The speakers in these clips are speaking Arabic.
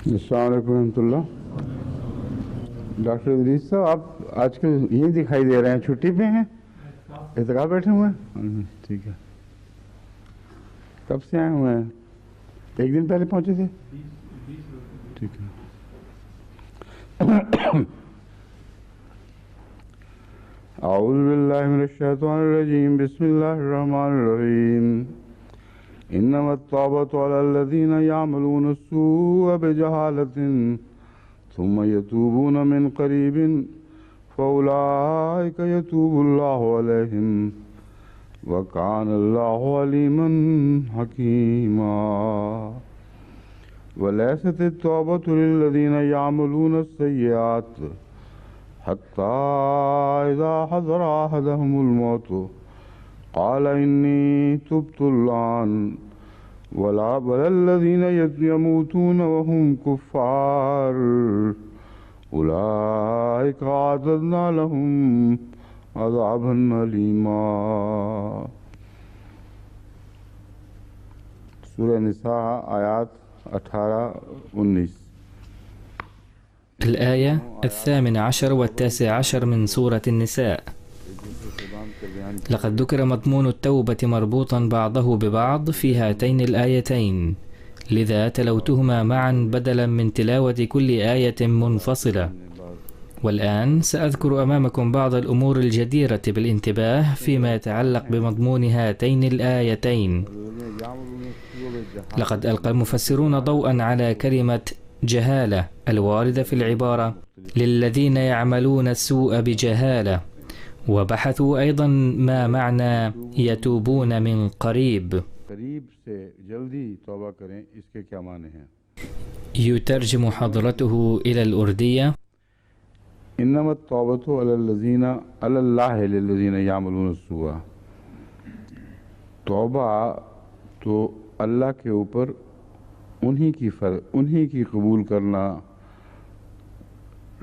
अस्सलाम वालेकुम रहमतुल्लाह। डॉक्टर इदरीस साहब, आप आजकल यहीं दिखाई दे रहे हैं, छुट्टी पे हैं, एहतिकाफ बैठे हुए हैं? ठीक है। कब से आए हुए हैं? एक दिन पहले पहुंचे थे? ठीक है। औज़ु बिल्लाहि मिनश शैतानिर रजीम, बिस्मिल्लाहिर रहमानिर रहीम। इन्नमत-तौबatu अलल्लज़ीना यअमलूना अस्सूअ बिजहालतिन सुम्मा यतूबूना मिन क़रीबिन फ़उलाइका यतूबुल्लाहु अलैहिम व कानल्लाहु अलीमन हकीमा। वलैसतित-तौबatu लिल्लज़ीना यअमलूना अस्सय्यिआत हत्ता इज़ा हज़रा अहदहुमुल मौतु क़ाल इन्नी तुब्तुल आन वलल्लज़ीना यमूतूना वहुम कुफ़्फ़ार उलाइका अअतदना लहुम अज़ाबन अलीमा। सूरह निसा आयात 18-19। الآية 18 و19 من سورة النساء. لقد ذكر مضمون التوبة مربوطا بعضه ببعض في هاتين الآيتين، لذا تلوتهما معا بدلا من تلاوة كل آية منفصلة. والآن سأذكر أمامكم بعض الأمور الجديرة بالانتباه فيما يتعلق بمضمون هاتين الآيتين. لقد ألقى المفسرون ضوءا على كلمة جهالة الواردة في العبارة للذين يعملون السوء بجهالة، وبحثوا أيضا ما معنى يتوبون من قريب. يترجم حضرته إلى الأردية: إنما التوبة على الله للذين يعملون السوء। तौबा तो अल्लाह के ऊपर उन्हीं की कबूल करना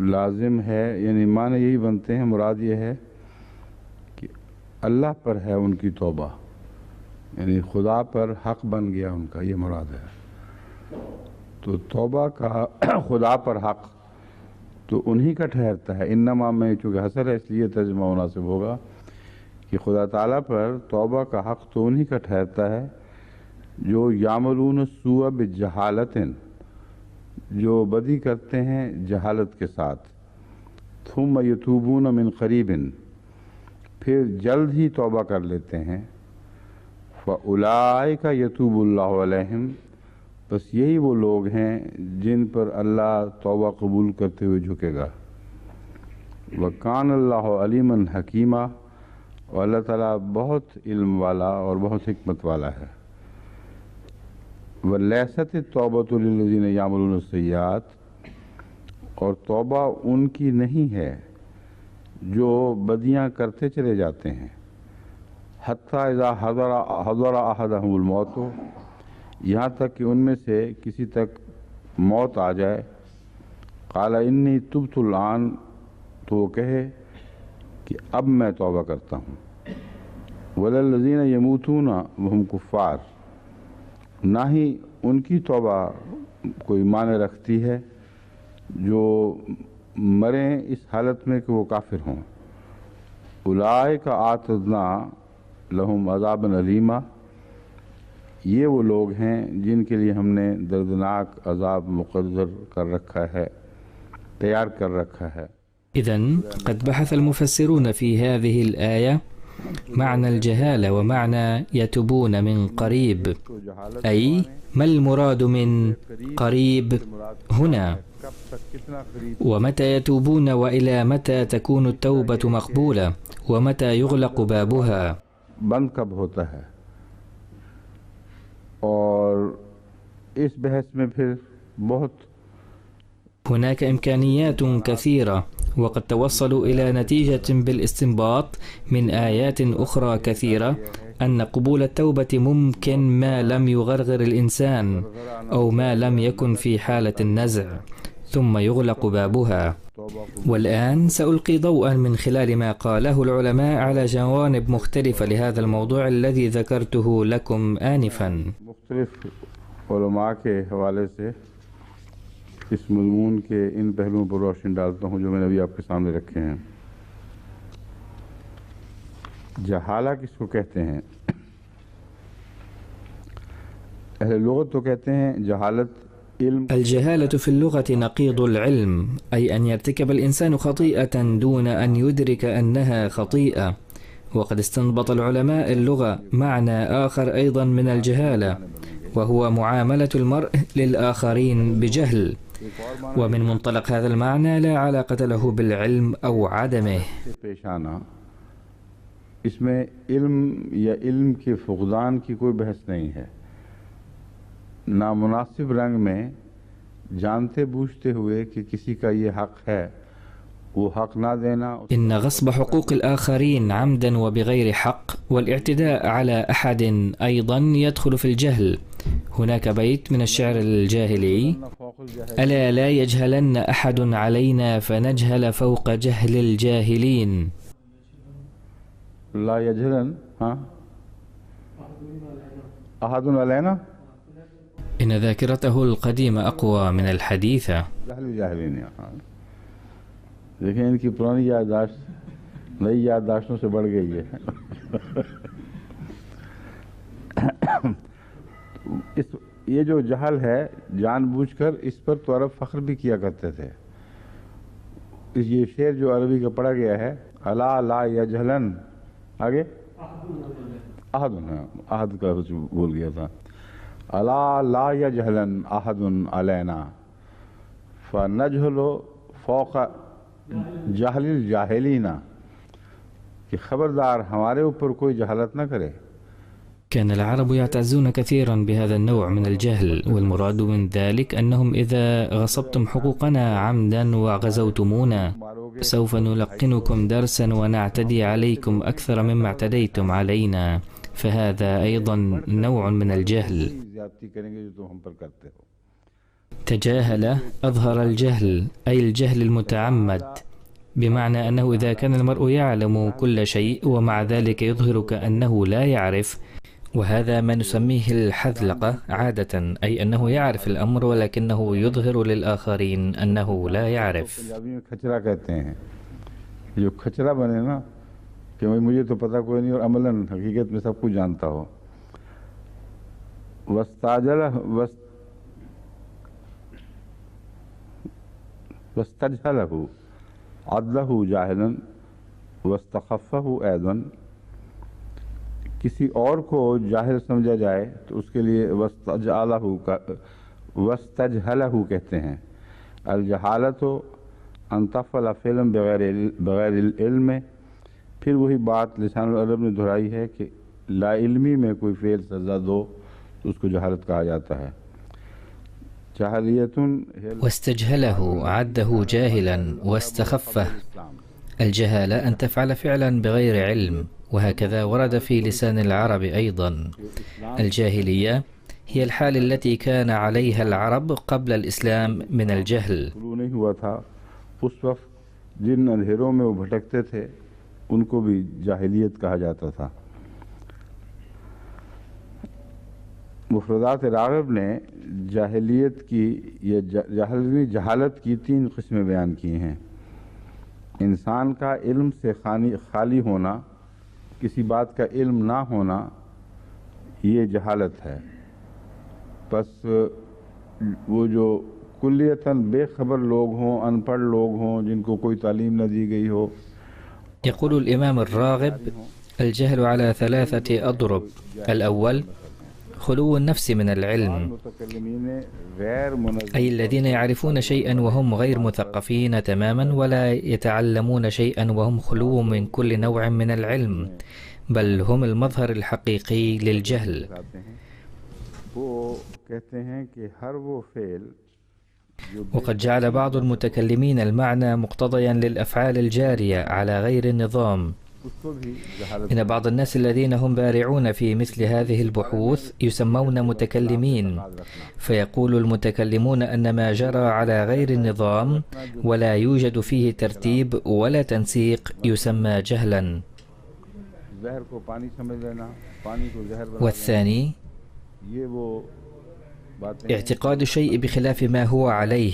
लाजिम है, यानी माने यही बनते हैं। मुराद ये है कि अल्लाह पर है उनकी तौबा, यानी खुदा पर हक़ बन गया उनका, ये मुराद है। तो तौबा का खुदा पर हक़ तो उन्हीं का ठहरता है। इन्नमा में चूँकि हसर है इसलिए तर्जुमा मुनासिब होगा कि खुदा ताला पर तौबा का हक़ तो उन्हीं का ठहरता है जो यामलून सूअ बिजहालतिन, जो बदी करते हैं जहालत के साथ। थुम्मा यतूबून मिन क़रीबिन, फिर जल्द ही तौबा कर लेते हैं। फ़उलाइका यतूबुल्लाहु अलैहिम, बस यही वो लोग हैं जिन पर अल्लाह तौबा कबूल करते हुए झुकेगा। व कानल्लाहु अलीमन हकीमा, और अल्लाह ताला बहुत इल्म वाला और बहुत हिकमत वाला है। वलैसतित-तौबatu लिल्लज़ीना यअमलूना अस्सय्यिआत, और तौबा उनकी नहीं है जो बदियाँ करते चले जाते हैं। हत्ता इज़ा हज़रा अहदहुमुल मौत, यहाँ तक कि उनमें से किसी तक मौत आ जाए। क़ाल इन्नी तुब्तुल आन, तो वो कहे कि अब मैं तौबा करता हूँ। वलल्लज़ीना यमूतूना वहुम कुफ़्फ़ार, ना ही उनकी तौबा कोई माने रखती है जो मरें इस हालत में कि वो काफिर हों। उलाइका आतदना लहुम अज़ाबन अलीमा, ये वो लोग हैं जिनके लिए हमने दर्दनाक अज़ाब मुक़द्दर कर रखा है, तैयार कर रखा है। إذن قد بحث المفسرون في هذه الآية معنى الجهالة ومعنى يتوبون من قريب، أي ما المراد من قريب هنا، ومتى يتوبون وإلى متى تكون التوبة مقبولة، ومتى يغلق بابها، बंद कब होता है। और इस बहस में फिर बहुत هناك إمكانيات كثيرة، وقد توصلوا إلى نتيجة بالاستنباط من آيات أخرى كثيرة أن قبول التوبة ممكن ما لم يغرغر الإنسان أو ما لم يكن في حالة النزع، ثم يغلق بابها. والآن سألقي ضوءا من خلال ما قاله العلماء على جوانب مختلفة لهذا الموضوع الذي ذكرته لكم آنفا. मुख्तलिफ उलमा के हवाले से इस मज़मून के इन पहलुओं पर रोशनी डालता हूँ जो मैंने अभी आपके सामने रखे हैं। जहाला किसको कहते हैं? अहले लुग़त तो कहते हैं जहालत इल्म। الجهالة في اللغة نقيض العلم، أي أن يرتكب الإنسان خطيئة دون أن يدرك أنها خطيئة. وقد استنبط العلماء اللغة معنى آخر أيضا من الجهالة، وهو معاملة المرء للآخرين بجهل، ومن منطلق هذا المعنى لا علاقة له بالعلم أو عدمه. पेश आना, इसमें इल्म या इल्म के फुक़दान की कोई बहस नहीं है। नामुनासिब रंग में जानते बूझते हुए कि किसी का ये हक है वो हक ना देना। إن غصب حقوق الآخرين عمدا وبغير حق والاعتداء على أحد أيضا يدخل في الجهل. هناك بيت من الشعر الجاهلي: ألا لا يجهلن أحد علينا فنجهل فوق جهل الجاهلين. لا يجهلن أحد علينا. إن ذاكرته القديمة أقوى من الحديثة. जहल जाहिलीन। देखें इनकी पुरानी याददाश्त नई याददाश्तों से बढ़ गई है। ये जो जहल है जानबूझकर इस पर तो अरब फ़ख्र भी किया करते थे। ये शेर जो अरबी का पढ़ा गया है, अला ला यजहलन, आगे अहदुन, अहद का कुछ भूल गया था। अला ला यजहलन अहदुन अलैना फनजहलो फौका जाहिल जाहिलीना, कि खबरदार हमारे ऊपर कोई जहालत न करे। كان العرب يعتزون كثيرا بهذا النوع من الجهل، والمراد من ذلك أنهم إذا غصبتم حقوقنا عمدا وغزوتمونا سوف نلقنكم درسا ونعتدي عليكم أكثر مما اعتديتم علينا، فهذا أيضا نوع من الجهل. تجاهل أظهر الجهل، أي الجهل المتعمد، بمعنى أنه إذا كان المرء يعلم كل شيء ومع ذلك يظهر كأنه لا يعرف، وهذا ما نسميه الحذلقة عادة، أي أنه يعرف الأمر ولكنه يظهر للآخرين أنه لا يعرف. खचरा कहते हैं, जो खचरा बने ना कि मुझे तो पता कोई नहीं और अमलन हकीकत में सब कुछ जानता हो। वस्तजहलहु अदलहु जाहिलन वस्तखफ़हु ऐदन, किसी और को जाहिल समझा जाए तो उसके लिए वस्तजहलहु कहते हैं। अल जहालत अंतफ़ल फ़िल्म बग़ैर इल्म। फिर वही बात लिसान अरब ने दोहराई है कि ला इल्मी में कोई फ़ेल सज़ा दो तो उसको जहालत कहा जाता है। واستجهله عده جاهلا واستخفه. الجهالة أن تفعل فعلا بغير علم، وهكذا ورد في لسان العرب أيضا. الجاهلية هي الحال التي كان عليها العرب قبل الإسلام من الجهل. उस वक्त जिन अंधेरों में वो भटकते थे उनको भी जाहिलियत कहा जाता था। मुफ़रदात राग़िब ने जाहिलियत की या जहालत की 3 किस्में बयान की हैं। इंसान का इल्म से खाली होना, किसी बात का इल्म ना होना, ये जहालत है। बस वो जो कुल्लियतन बेखबर लोग हों, अनपढ़ लोग हों, जिनको कोई तालीम न दी गई हो। يقول الإمام الراغب: الجهل على 3 أضرب. الأول خلو النفس من العلم، أي الذين يعرفون شيئا وهم غير مثقفين تماما، ولا يتعلمون شيئا وهم خلو من كل نوع من العلم، بل هم المظهر الحقيقي للجهل. وقد جعل بعض المتكلمين المعنى مقتضيا للأفعال الجارية على غير النظام. إن بعض الناس الذين هم بارعون في مثل هذه البحوث يسمون متكلمين، فيقول المتكلمون أن ما جرى على غير النظام ولا يوجد فيه ترتيب ولا تنسيق يسمى جهلا. والثاني اعتقاد الشيء بخلاف ما هو عليه،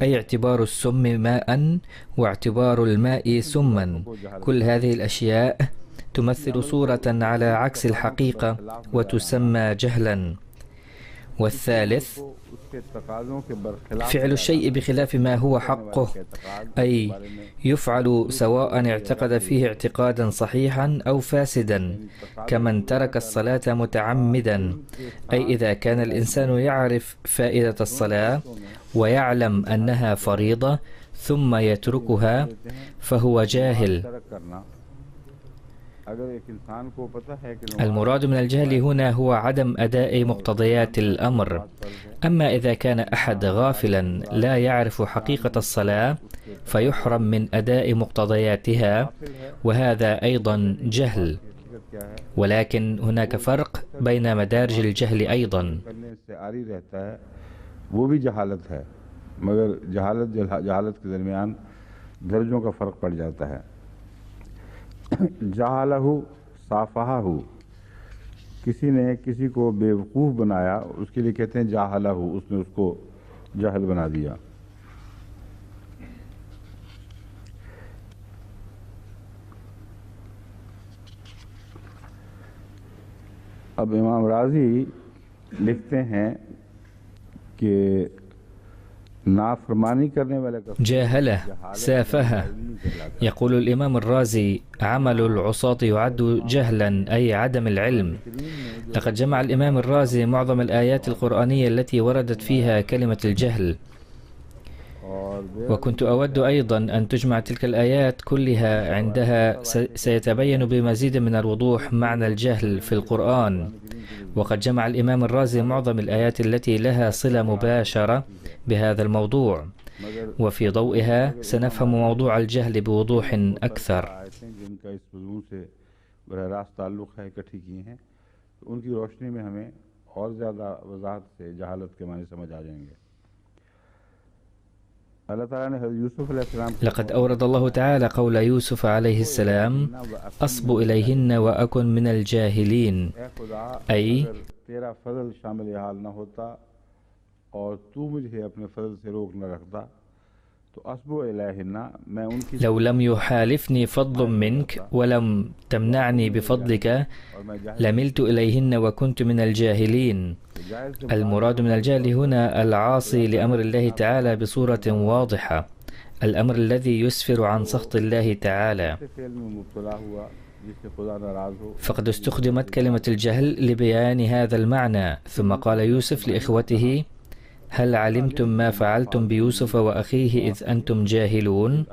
أي اعتبار السم ماء واعتبار الماء سما. كل هذه الأشياء تمثل صورة على عكس الحقيقة وتسمى جهلا. والثالث فعل الشيء بخلاف ما هو حقه، أي يفعل سواء اعتقد فيه اعتقادا صحيحا أو فاسدا، كمن ترك الصلاة متعمدا، أي إذا كان الإنسان يعرف فائدة الصلاة ويعلم أنها فريضة ثم يتركها فهو جاهل. المراد من الجهل هنا هو عدم أداء مقتضيات الأمر. أما إذا كان أحد غافلا لا يعرف حقيقة الصلاة فيحرم من أداء مقتضياتها، وهذا أيضا جهل. ولكن هناك فرق بين مدارج الجهل أيضا. वो भी जहालत है, मगर जहालत के दरमियान दर्जों का फ़र्क पड़ जाता है. जहालहू साफाहू, किसी ने किसी को बेवकूफ़ बनाया, उसके लिए कहते हैं जाहलहू, उसने उसको जाहल बना दिया. अब इमाम राजी लिखते हैं कि नाफरमानी करने वाले का جاهله سافهه. يقول الإمام الرازي: عمل العصاة يعد جهلا أي عدم العلم. لقد جمع الإمام الرازي معظم الآيات القرآنية التي وردت فيها كلمة الجهل، وكنت أود أيضا أن تجمع تلك الآيات كلها، عندها سيتبين بمزيد من الوضوح معنى الجهل في القرآن. وقد جمع الإمام الرازي معظم الآيات التي لها صلة مباشرة بهذا الموضوع، وفي ضوئها سنفهم موضوع الجهل بوضوح أكثر. لقد أورد الله تعالى قول يوسف عليه السلام: أصب إليهن وأكن من الجاهلين، أي لو لم يحالفني فضل منك ولم تمنعني بفضلك لملت إليهن وكنت من الجاهلين. المراد من الجهل هنا العاصي لأمر الله تعالى بصورة واضحة، الأمر الذي يسفر عن سخط الله تعالى. فقد استخدمت كلمة الجهل لبيان هذا المعنى. ثم قال يوسف لإخوته: هل علمتم ما فعلتم بيوسف وأخيه إذ أنتم جاهلون؟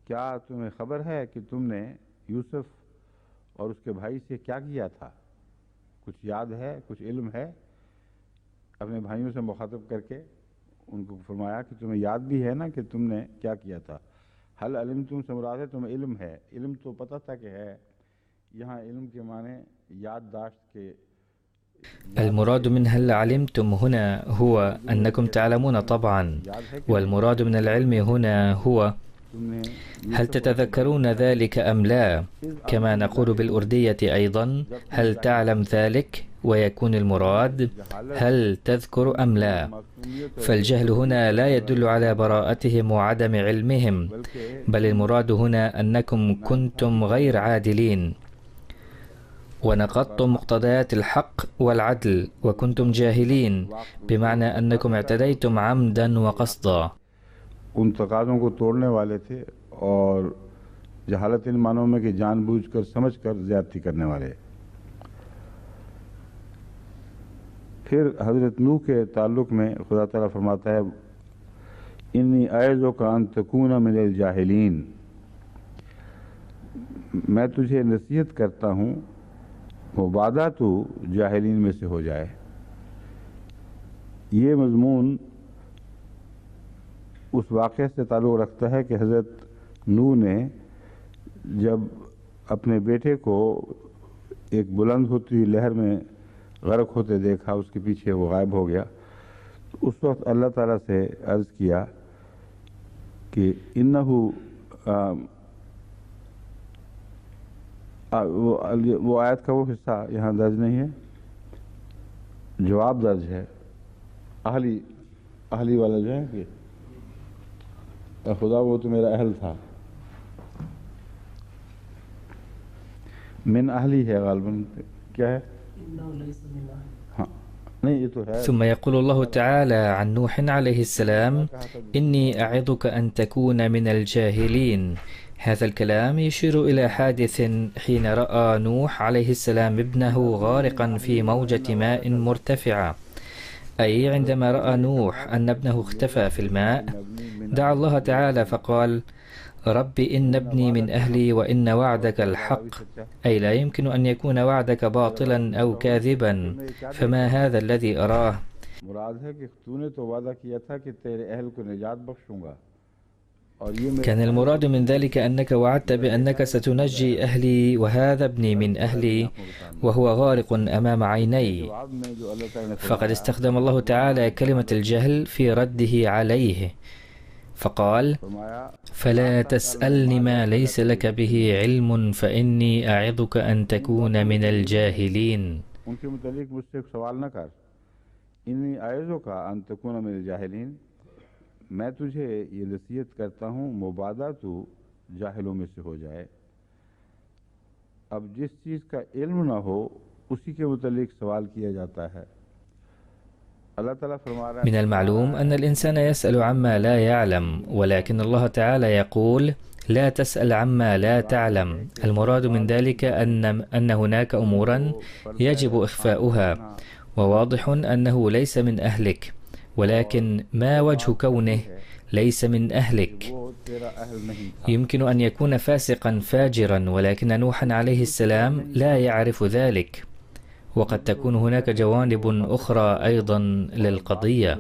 क्या तुम्हें खबर है कि तुमने यूसुफ और उसके भाई से क्या किया था? कुछ याद है, कुछ इल्म है? अपने भाइयों से मुखातब करके उनको फरमाया कि तुम्हें याद भी है ना कि तुमने क्या किया था. हल इल्म तुम से मुराद है तुम्हें इल्म है. इल्म तो पता था कि है, यहाँ इल्म के माने याददाश्त के. المراد من هل علمتم هنا هو أنكم تعلمون طبعا، والمراد من العلم هنا هو هل تتذكرون ذلك أم لا؟ كما نقول بالأردية أيضا: هل تعلم ذلك؟ ويكون المراد هل تذكر أم لا؟ فالجهل هنا لا يدل على براءتهم وعدم علمهم، بل المراد هنا أنكم كنتم غير عادلين ونقضتم مقتضيات الحق والعدل وكنتم جاهلين، بمعنى أنكم اعتديتم عمدا وقصدا. उन तकाज़ों को तोड़ने वाले थे और जहालत इन मानों में कि जानबूझकर समझकर ज़्यादती करने वाले. फिर हज़रत नूह के ताल्लुक़ में खुदा ताला फरमाता है: इन्नी आयज़ो का अन तकूना मिनल जाहिलीन, मैं तुझे नसीहत करता हूँ वादा तो जाहिलीन में से हो जाए. ये मज़मून उस वाक़े से ताल्लुक़ रखता है कि हज़रत नूह ने जब अपने बेटे को एक बुलंद होती हुई लहर में गर्क होते देखा, उसके पीछे वो गायब हो गया, तो उस वक्त अल्लाह ताला से अर्ज़ किया कि इन्नहु वो आयत का वो हिस्सा यहाँ दर्ज नहीं है, जवाब दर्ज है. अहली वाला जो है कि खुदा वो तो मेरा अहल था, मिन अहली है गालबन, क्या है? हाँ नहीं, ये तो है। ثم يقول الله تعالى عن نوح عليه السلام: إني أعظك أن تكون من الجاهلين. هذا الكلام يشير إلى حادث حين رأى نوح عليه السلام ابنه غارقا في موجة ماء مرتفعة، أي عندما رأى نوح أن ابنه اختفى في الماء دعا الله تعالى فقال: رب إن ابني من أهلي وإن وعدك الحق، أي لا يمكن أن يكون وعدك باطلا أو كاذبا، فما هذا الذي أراه؟ मुराद है कि तूने तो वादा किया था कि तेरे अहल को निजात बख्शूंगा। كان المراد من ذلك أنك وعدت بأنك ستنجي أهلي، وهذا ابني من أهلي وهو غارق أمام عيني. فقد استخدم الله تعالى كلمة الجهل في رده عليه، فقال: فلا تسألني ما ليس لك به علم فإني أعظك أن تكون من الجاهلين. उनके मुतालिक मुझसे सवाल न कर, इन्नी आयज़ों का अन तकूना मिनल जाहिलीन, मैं तुझे ये नसीहत करता हूँ मुबादा तू जाहिलों में से हो जाए। अब जिस चीज़ का इल्म ना हो उसी के मुतालिक सवाल किया जाता है। من المعلوم أن الإنسان يسأل عما لا يعلم، ولكن الله تعالى يقول: لا تسأل عما لا تعلم. المراد من ذلك أن هناك أمورا يجب إخفاؤها، وواضح أنه ليس من أهلك، ولكن ما وجه كونه ليس من أهلك؟ يمكن أن يكون فاسقا فاجرا، ولكن نوحا عليه السلام لا يعرف ذلك. وقد تكون هناك جوانب أخرى أيضا للقضية.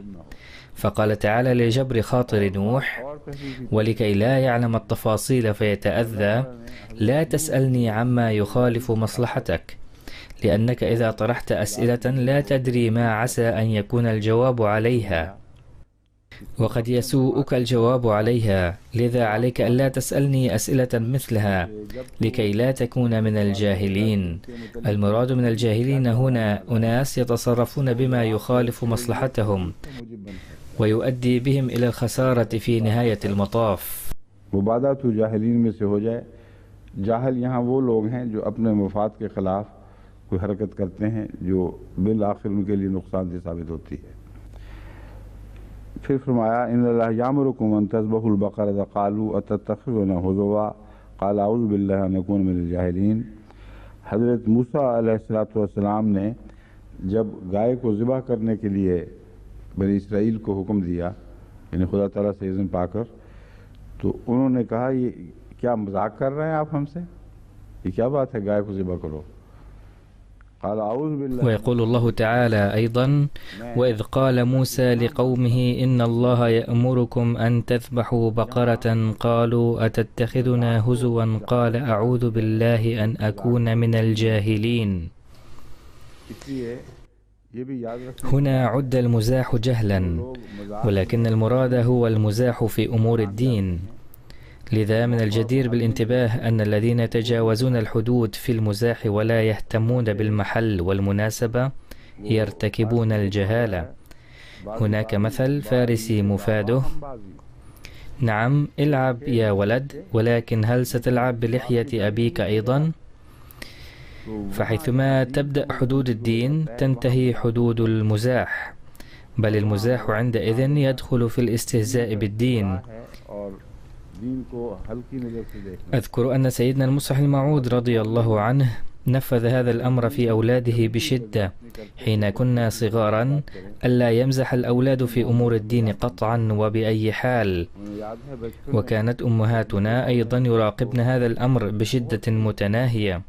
فقال تعالى لجبر خاطر نوح ولكي لا يعلم التفاصيل فيتأذى: لا تسألني عما يخالف مصلحتك، لأنك إذا طرحت أسئلة لا تدري ما عسى أن يكون الجواب عليها، وقد يسوءك الجواب عليها، لذا عليك ألا تسألني أسئلة مثلها لكي لا تكون من الجاهلين. المراد من الجاهلين هنا أناس يتصرفون بما يخالف مصلحتهم ويؤدي بهم إلى الخسارة في نهاية المطاف. मुबादा तो जाहिलीन में से हो जाए। जाहिल यहाँ वो लोग हैं जो अपने मफाद के खिलाफ कोई हरकत करते हैं जो बिल आखिर उनके लिए नुकसानदेह साबित होती है। फिर फरमाया इन्नल्लाह यामुरुकुम अन तज़बहुल बक़रता क़ालू अतत्तख़िज़ुना हुज़ुवा क़ाल अऊज़ु बिल्लाहि अन अकून मिनल जाहिलीन। हज़रत मूसा अलैहिस्सलातु वस्सलाम ने जब गाय को ज़िबह करने के लिए बनी इसराइल को हुक्म दिया, यानी खुदा ताला से इज़्न पाकर, तो उन्होंने कहा ये क्या मजाक कर रहे हैं आप हमसे, ये क्या बात है गाय को ज़िबह करो। ويقول الله تعالى أيضا: وإذ قال موسى لقومه إن الله يأمركم أن تذبحوا بقرة قالوا أتتخذنا هزوا قال أعوذ بالله أن أكون من الجاهلين. هنا عد المزاح جهلا، ولكن المراد هو المزاح في أمور الدين. لذا من الجدير بالانتباه أن الذين يتجاوزون الحدود في المزاح ولا يهتمون بالمحل والمناسبة يرتكبون الجهالة. هناك مثل فارسي مفاده: نعم العب يا ولد، ولكن هل ستلعب بلحية أبيك أيضا؟ فحيثما تبدأ حدود الدين تنتهي حدود المزاح، بل المزاح عندئذ يدخل في الاستهزاء بالدين. أذكر أن سيدنا المصلح الموعود رضي الله عنه نفذ هذا الأمر في أولاده بشدة حين كنا صغارا، ألا يمزح الأولاد في أمور الدين قطعا وبأي حال. وكانت أمهاتنا أيضا يراقبن هذا الأمر بشدة متناهية.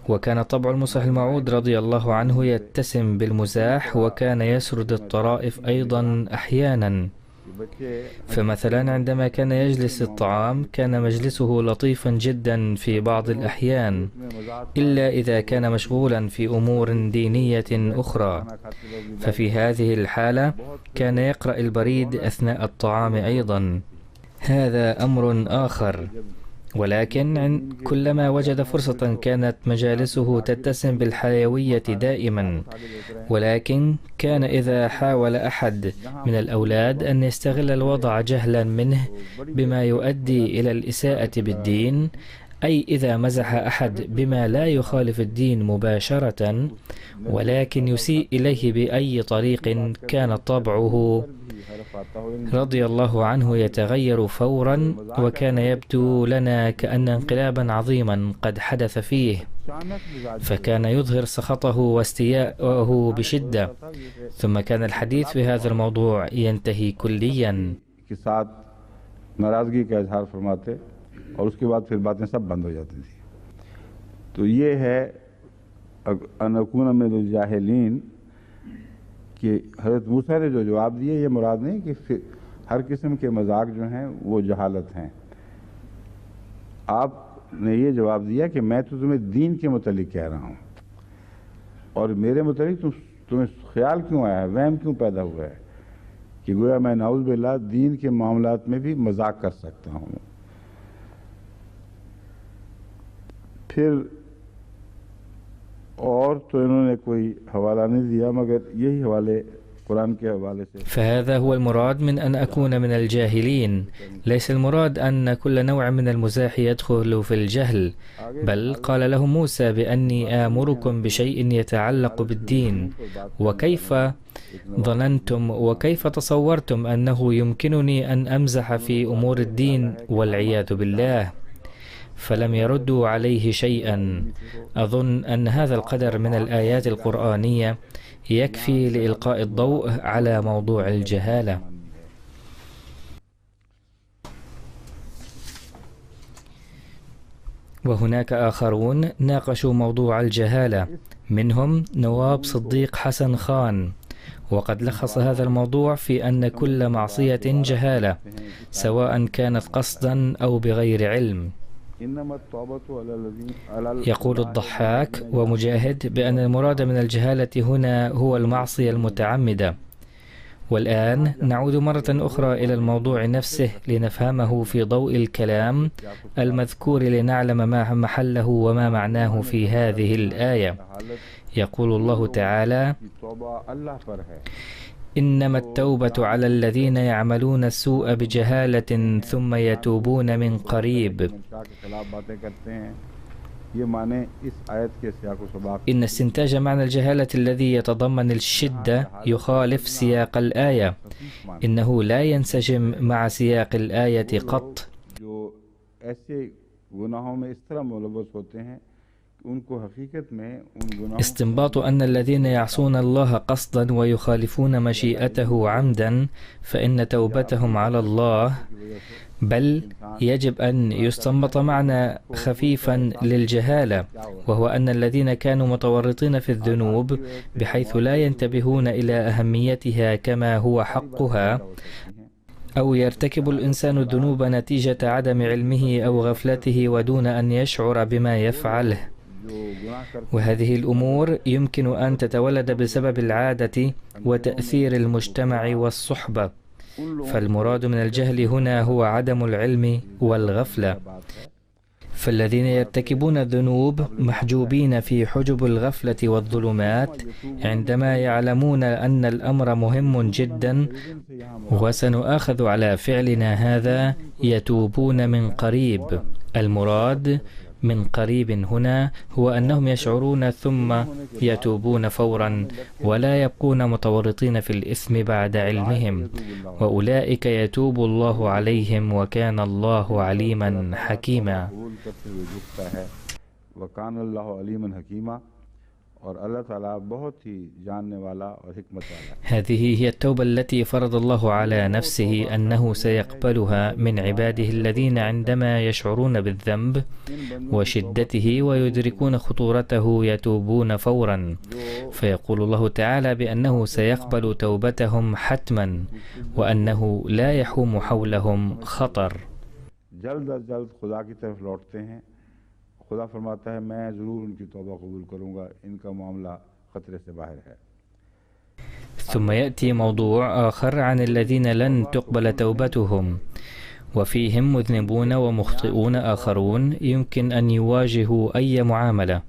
وكان طبع المصلح الموعود رضي الله عنه يتسم بالمزاح، وكان يسرد الطرائف أيضا أحيانا. فمثلا عندما كان يجلس الطعام كان مجلسه لطيفا جدا في بعض الأحيان، إلا إذا كان مشغولا في أمور دينية أخرى، ففي هذه الحالة كان يقرأ البريد أثناء الطعام أيضا. هذا أمر آخر. ولكن كلما وجد فرصة كانت مجالسه تتسم بالحيوية دائما. ولكن كان إذا حاول أحد من الأولاد أن يستغل الوضع جهلا منه بما يؤدي إلى الإساءة بالدين، أي إذا مزح أحد بما لا يخالف الدين مباشرة ولكن يسيء إليه بأي طريق، كان طبعه رضي الله عنه يتغير فورا، وكان يبدو لنا كأن انقلابا عظيما قد حدث فيه، فكان يظهر سخطه واستياءه بشدة، ثم كان الحديث في هذا الموضوع ينتهي كليا. नाराजगी का इजहार फरमाते और उसके बाद फिर बातें सब बंद हो जाती थी। तो ये है अनकुन में जाहिलीन कि हज़रत मूसा ने जो जवाब दिए, ये मुराद नहीं कि हर किस्म के मजाक जो हैं वो जहालत हैं। आपने ये जवाब दिया कि मैं तो तुम्हें दीन के मुतालिक कह रहा हूँ और मेरे मुतालिक तुम्हें ख्याल क्यों आया है, वहम क्यों पैदा हुआ है कि गोया मैं नाउज़ बिल्लाह दीन के मामलात में भी मजाक कर सकता हूँ। फिर और तो इन्होंने कोई हवाला नहीं दिया मगर यही हवाले कुरान के हवाले से। فهذا هو المراد من أن أكون من الجاهلين، ليس المراد أن كل نوع من المزاح يدخل في الجهل، بل قال له موسى بأني آمركم بشيء يتعلق بالدين، وكيف ظننتم وكيف تصورتم أنه يمكنني أن أمزح في أمور الدين والعياذ بالله؟ فلم يردوا عليه شيئا. أظن أن هذا القدر من الآيات القرآنية يكفي لإلقاء الضوء على موضوع الجهالة. وهناك آخرون ناقشوا موضوع الجهالة، منهم نواب صديق حسن خان، وقد لخص هذا الموضوع في أن كل معصية جهالة سواء كانت قصدا أو بغير علم. يقول الضحاك ومجاهد بأن المراد من الجهالة هنا هو المعصية المتعمدة. والآن نعود مرة أخرى إلى الموضوع نفسه لنفهمه في ضوء الكلام المذكور لنعلم ما محله وما معناه في هذه الآية. يقول الله تعالى: إنما التوبة على الذين يعملون السوء بجهالة ثم يتوبون من قريب. إن استنتاج معنى الجهالة الذي يتضمن الشدة يخالف سياق الآية، إنه لا ينسجم مع سياق الآية قط. استنباط أن الذين يعصون الله قصدا ويخالفون مشيئته عمدا فإن توبتهم على الله، بل يجب أن يستنبط معنى خفيفا للجهالة، وهو أن الذين كانوا متورطين في الذنوب بحيث لا ينتبهون إلى أهميتها كما هو حقها، أو يرتكب الإنسان الذنوب نتيجة عدم علمه أو غفلته ودون أن يشعر بما يفعله. وهذه الأمور يمكن أن تتولد بسبب العادة وتأثير المجتمع والصحبة، فالمراد من الجهل هنا هو عدم العلم والغفلة. فالذين يرتكبون الذنوب محجوبين في حجب الغفلة والظلمات عندما يعلمون أن الأمر مهم جدا وسنؤاخذ على فعلنا هذا يتوبون من قريب. المراد من قريب هنا هو أنهم يشعرون ثم يتوبون فورا ولا يبقون متورطين في الإثم بعد علمهم، وأولئك يتوب الله عليهم وكان الله عليما حكيما. هذه هي التوبة التي فرض الله على نفسه أنه سيقبلها من عباده الذين عندما يشعرون بالذنب وشدته ويدركون خطورته يتوبون فورا، فيقول الله تعالى بأنه سيقبل توبتهم حتما وأنه لا يحوم حولهم خطر. खुदा फरमाता है मैं ज़रूर उनकी तौबा कबूल करूँगा, इनका मामला खतरे से बाहर है। ثم يأتي موضوع آخر عن الذين لن تقبل توبتهم، وفيهم مذنبون ومخطئون آخرون يمكن أن يواجهوا أي معاملة.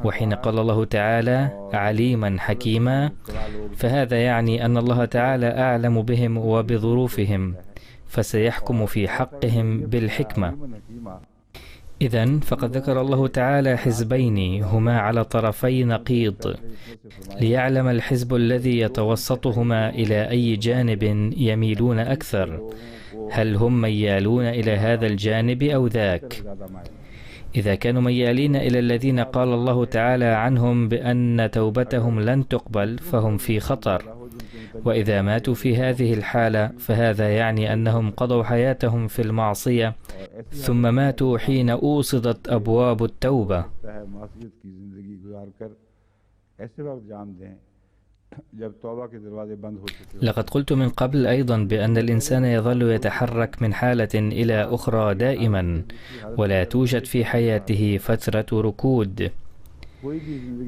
وحين قال الله تعالى عليما حكيما، فهذا يعني أن الله تعالى أعلم بهم وبظروفهم، فسيحكم في حقهم بالحكمة. إذن فقد ذكر الله تعالى حزبين هما على طرفي نقيض، ليعلم الحزب الذي يتوسطهما إلى أي جانب يميلون أكثر، هل هم ميالون إلى هذا الجانب أو ذاك. إذا كانوا ميالين إلى الذين قال الله تعالى عنهم بأن توبتهم لن تقبل فهم في خطر، وإذا ماتوا في هذه الحالة فهذا يعني أنهم قضوا حياتهم في المعصية ثم ماتوا حين أوصدت أبواب التوبة. لقد قلت من قبل أيضا بأن الإنسان يظل يتحرك من حالة إلى أخرى دائما، ولا توجد في حياته فترة ركود.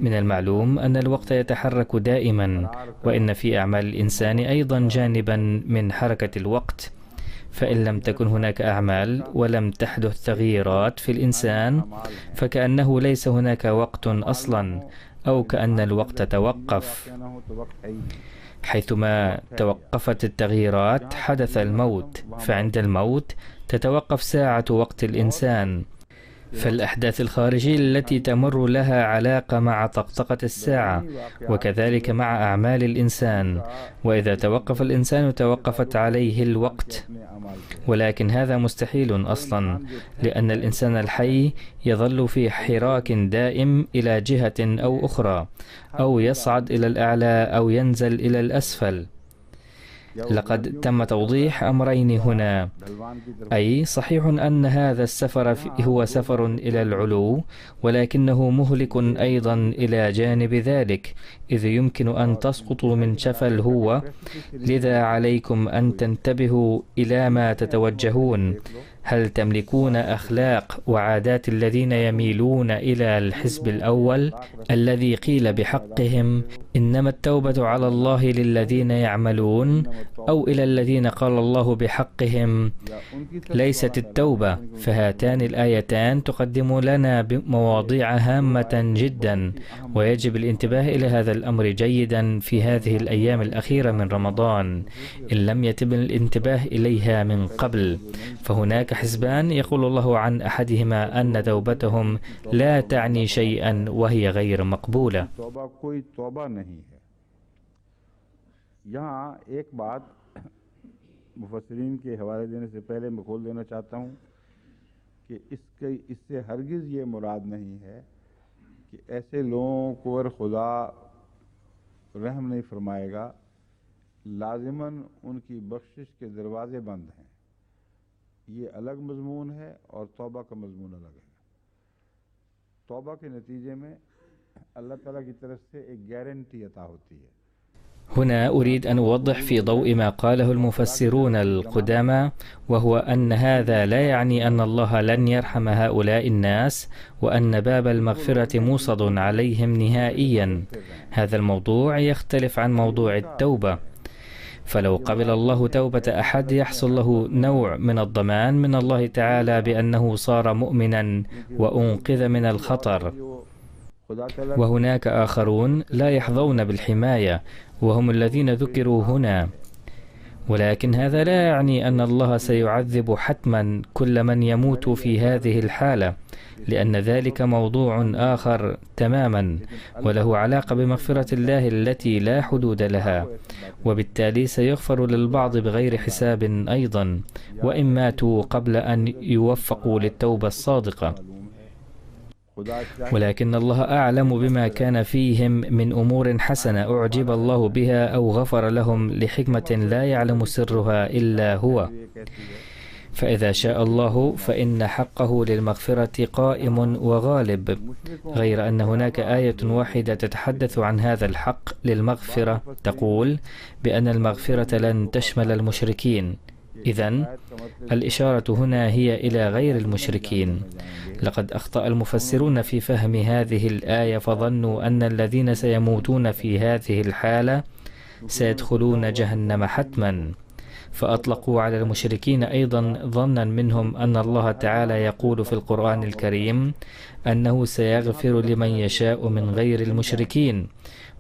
من المعلوم أن الوقت يتحرك دائما، وإن في أعمال الإنسان أيضا جانبا من حركة الوقت، فإن لم تكن هناك أعمال ولم تحدث تغييرات في الإنسان فكأنه ليس هناك وقت أصلا، أو كأن الوقت توقف. حيثما توقفت التغييرات حدث الموت، فعند الموت تتوقف ساعة وقت الإنسان. فالأحداث الخارجية التي تمر لها علاقة مع طقطقة الساعة، وكذلك مع أعمال الإنسان، وإذا توقف الإنسان توقفت عليه الوقت. ولكن هذا مستحيل أصلا، لأن الإنسان الحي يظل في حراك دائم إلى جهة أو أخرى، أو يصعد إلى الأعلى أو ينزل إلى الأسفل. لقد تم توضيح أمرين هنا، أي صحيح أن هذا السفر هو سفر إلى العلو، ولكنه مهلك أيضا إلى جانب ذلك، إذ يمكن أن تسقطوا من شفا الهوة. لذا عليكم أن تنتبهوا إلى ما تتوجهون. هل تملكون أخلاق وعادات الذين يميلون إلى الحزب الأول الذي قيل بحقهم إنما التوبة على الله للذين يعملون، أو إلى الذين قال الله بحقهم ليست التوبة؟ فهاتان الآيتان تقدم لنا مواضيع هامة جدا، ويجب الانتباه إلى هذا الأمر جيدا في هذه الأيام الأخيرة من رمضان إن لم يتم الانتباه إليها من قبل. فهناك حزبان يقول الله عن أحدهما أن توبتهم لا تعني شيئا وهي غير مقبولة. यहाँ एक बात मुफस्सिरीन के हवाले देने से पहले मैं खोल देना चाहता हूँ कि इससे हरगिज़ ये मुराद नहीं है कि ऐसे लोगों को अगर खुदा रहम नहीं फरमाएगा लाजिमन उनकी बख्शिश के दरवाजे बंद हैं। ये अलग मजमून है और तौबा का मजमून अलग है। तौबा के नतीजे में अल्लाह ताला की तरफ से एक गारंटी अता होती है। هنا أريد أن أوضح في ضوء ما قاله المفسرون القدامى، وهو أن هذا لا يعني أن الله لن يرحم هؤلاء الناس، وأن باب المغفرة موصد عليهم نهائيا. هذا الموضوع يختلف عن موضوع التوبة، فلو قبل الله توبة أحد يحصل له نوع من الضمان من الله تعالى بأنه صار مؤمنا وأنقذ من الخطر. وهناك آخرون لا يحظون بالحماية، وهم الذين ذكروا هنا. ولكن هذا لا يعني أن الله سيعذب حتما كل من يموت في هذه الحالة، لأن ذلك موضوع آخر تماما، وله علاقة بمغفرة الله التي لا حدود لها، وبالتالي سيغفر للبعض بغير حساب أيضا، وإن ماتوا قبل أن يوفقوا للتوبة الصادقة. ولكن الله أعلم بما كان فيهم من أمور حسنة أعجب الله بها أو غفر لهم لحكمة لا يعلم سرها إلا هو. فإذا شاء الله فإن حقه للمغفرة قائم وغالب، غير أن هناك آية واحدة تتحدث عن هذا الحق للمغفرة، تقول بأن المغفرة لن تشمل المشركين. إذن الإشارة هنا هي إلى غير المشركين. لقد أخطأ المفسرون في فهم هذه الآية، فظنوا أن الذين سيموتون في هذه الحالة سيدخلون جهنم حتما، فأطلقوا على المشركين أيضا ظنا منهم أن الله تعالى يقول في القرآن الكريم أنه سيغفر لمن يشاء من غير المشركين،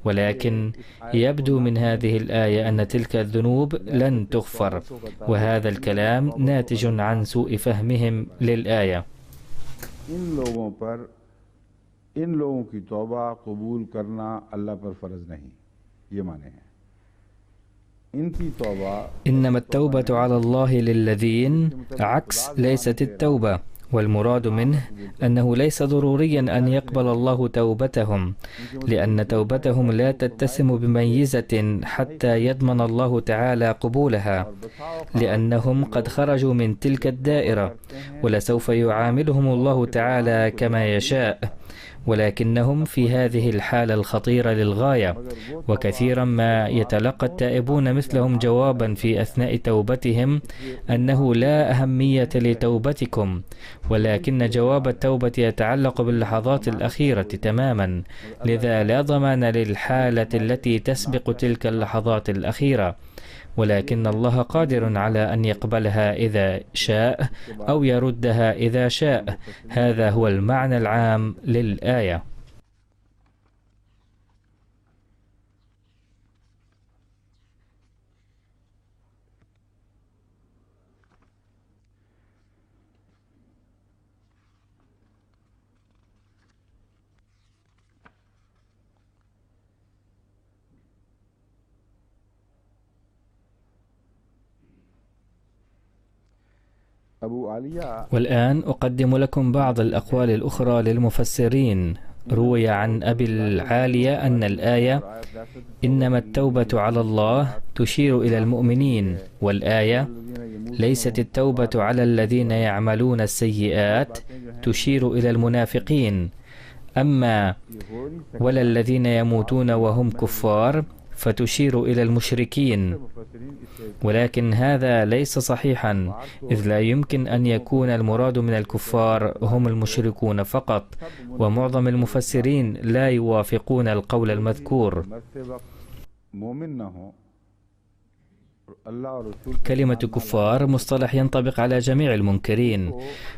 ولكن يبدو من هذه الآية أن تلك الذنوب لن تغفر، وهذا الكلام ناتج عن سوء فهمهم للآية. इन लोगों की तौबा कबूल करना अल्लाह पर फर्ज नहीं, ये माने हैं। इनकी तौबा إنما التوبة على الله للذين عكس ليست التوبة، والمراد منه أنه ليس ضروريا أن يقبل الله توبتهم، لأن توبتهم لا تتسم بميزة حتى يضمن الله تعالى قبولها، لأنهم قد خرجوا من تلك الدائرة، ولسوف يعاملهم الله تعالى كما يشاء، ولكنهم في هذه الحالة الخطيرة للغاية. وكثيرا ما يتلقى التائبون مثلهم جوابا في أثناء توبتهم أنه لا أهمية لتوبتكم، ولكن جواب التوبة يتعلق باللحظات الأخيرة تماما، لذا لا ضمان للحالة التي تسبق تلك اللحظات الأخيرة، ولكن الله قادر على أن يقبلها إذا شاء أو يردها إذا شاء. هذا هو المعنى العام للآية. والآن أقدم لكم بعض الأقوال الأخرى للمفسرين. روي عن أبي العالية أن الآية إنما التوبة على الله تشير إلى المؤمنين، والآية ليست التوبة على الذين يعملون السيئات تشير إلى المنافقين، أما ولا الذين يموتون وهم كفار فتشير إلى المشركين. ولكن هذا ليس صحيحا، إذ لا يمكن أن يكون المراد من الكفار هم المشركون فقط، ومعظم المفسرين لا يوافقون القول المذكور. كلمة كفار مصطلح ينطبق على جميع المنكرين،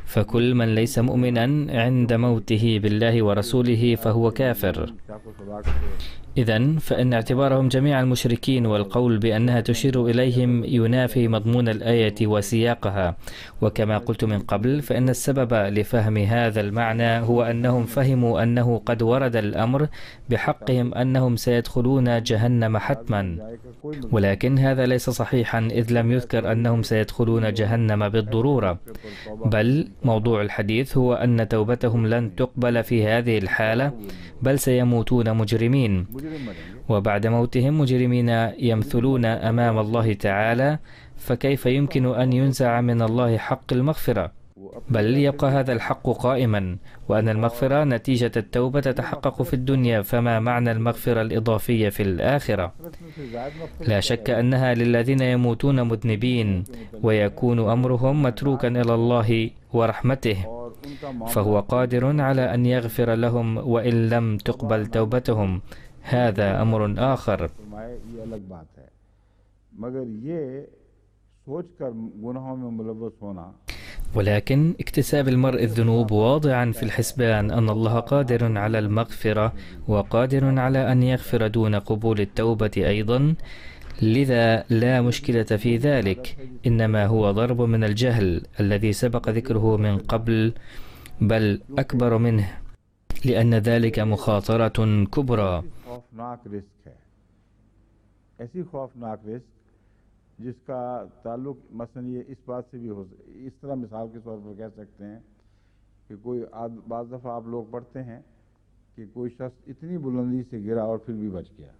فكل من ليس مؤمنا عند موته بالله ورسوله فهو كافر. إذن فإن اعتبارهم جميع المشركين والقول بأنها تشير إليهم ينافي مضمون الآية وسياقها. وكما قلت من قبل، فإن السبب لفهم هذا المعنى هو أنهم فهموا أنه قد ورد الأمر بحقهم أنهم سيدخلون جهنم حتما، ولكن هذا ليس صحيحا، إذ لم يذكر أنهم سيدخلون جهنم بالضرورة، بل موضوع الحديث هو أن توبتهم لن تقبل في هذه الحالة، بل سيموتون مجرمين، وبعد موتهم مجرمين يمثلون أمام الله تعالى، فكيف يمكن أن ينزع من الله حق المغفرة؟ بل يبقى هذا الحق قائما، وأن المغفرة نتيجة التوبة تتحقق في الدنيا، فما معنى المغفرة الإضافية في الآخرة؟ لا شك أنها للذين يموتون مذنبين ويكون أمرهم متروكا إلى الله ورحمته، فهو قادر على أن يغفر لهم وإن لم تقبل توبتهم، هذا أمر آخر. ولكن اكتساب المرء الذنوب واضعا في الحسبان أن الله قادر على المغفرة وقادر على أن يغفر دون قبول التوبة أيضا، لذا لا مشكلة في ذلك، إنما هو ضرب من الجهل الذي سبق ذكره من قبل، بل أكبر منه، لأن ذلك مخاطرة كبرى. जिसका ताल्लुक मसलन ये इस बात से भी हो, इस तरह मिसाल के तौर पर कह सकते हैं कि कोई बाज़ दफ़ा आप लोग पढ़ते हैं कि कोई शख्स इतनी बुलंदी से गिरा और फिर भी बच गया।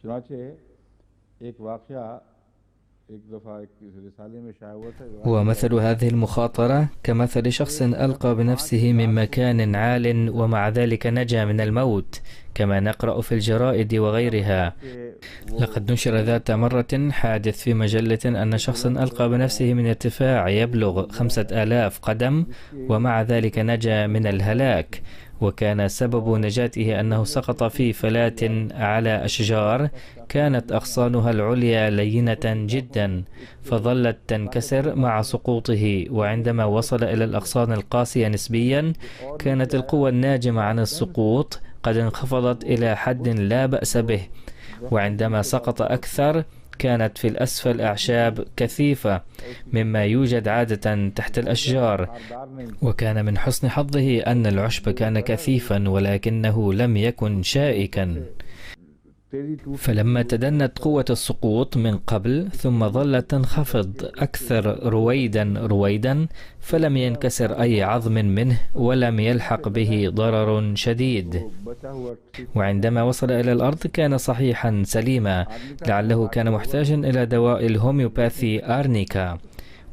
चुनांचे एक वाक़या एक दफ़ा एक रिसाले में शाया हुआ था। ومثل هذه المخاطرة كمثل شخص ألقى بنفسه من مكان عال ومع ذلك نجا من الموت، كما نقرأ في الجرائد وغيرها. لقد نشر ذات مرة حادث في مجلة أن شخصا ألقى بنفسه من ارتفاع يبلغ 5000 قدم ومع ذلك نجا من الهلاك، وكان سبب نجاته أنه سقط في فلاة على أشجار كانت أغصانها العليا لينة جدا، فظلت تنكسر مع سقوطه، وعندما وصل إلى الأغصان القاسية نسبيا كانت القوة الناجمة عن السقوط قد انخفضت إلى حد لا بأس به، وعندما سقط أكثر كانت في الأسفل أعشاب كثيفة مما يوجد عادة تحت الأشجار، وكان من حسن حظه أن العشب كان كثيفا ولكنه لم يكن شائكا. فلما تدنت قوة السقوط من قبل ثم ظلت تنخفض أكثر رويدا فلم ينكسر أي عظم منه ولم يلحق به ضرر شديد، وعندما وصل إلى الأرض كان صحيحا سليما، لعله كان محتاجا إلى دواء الهوميوباثي آرنيكا،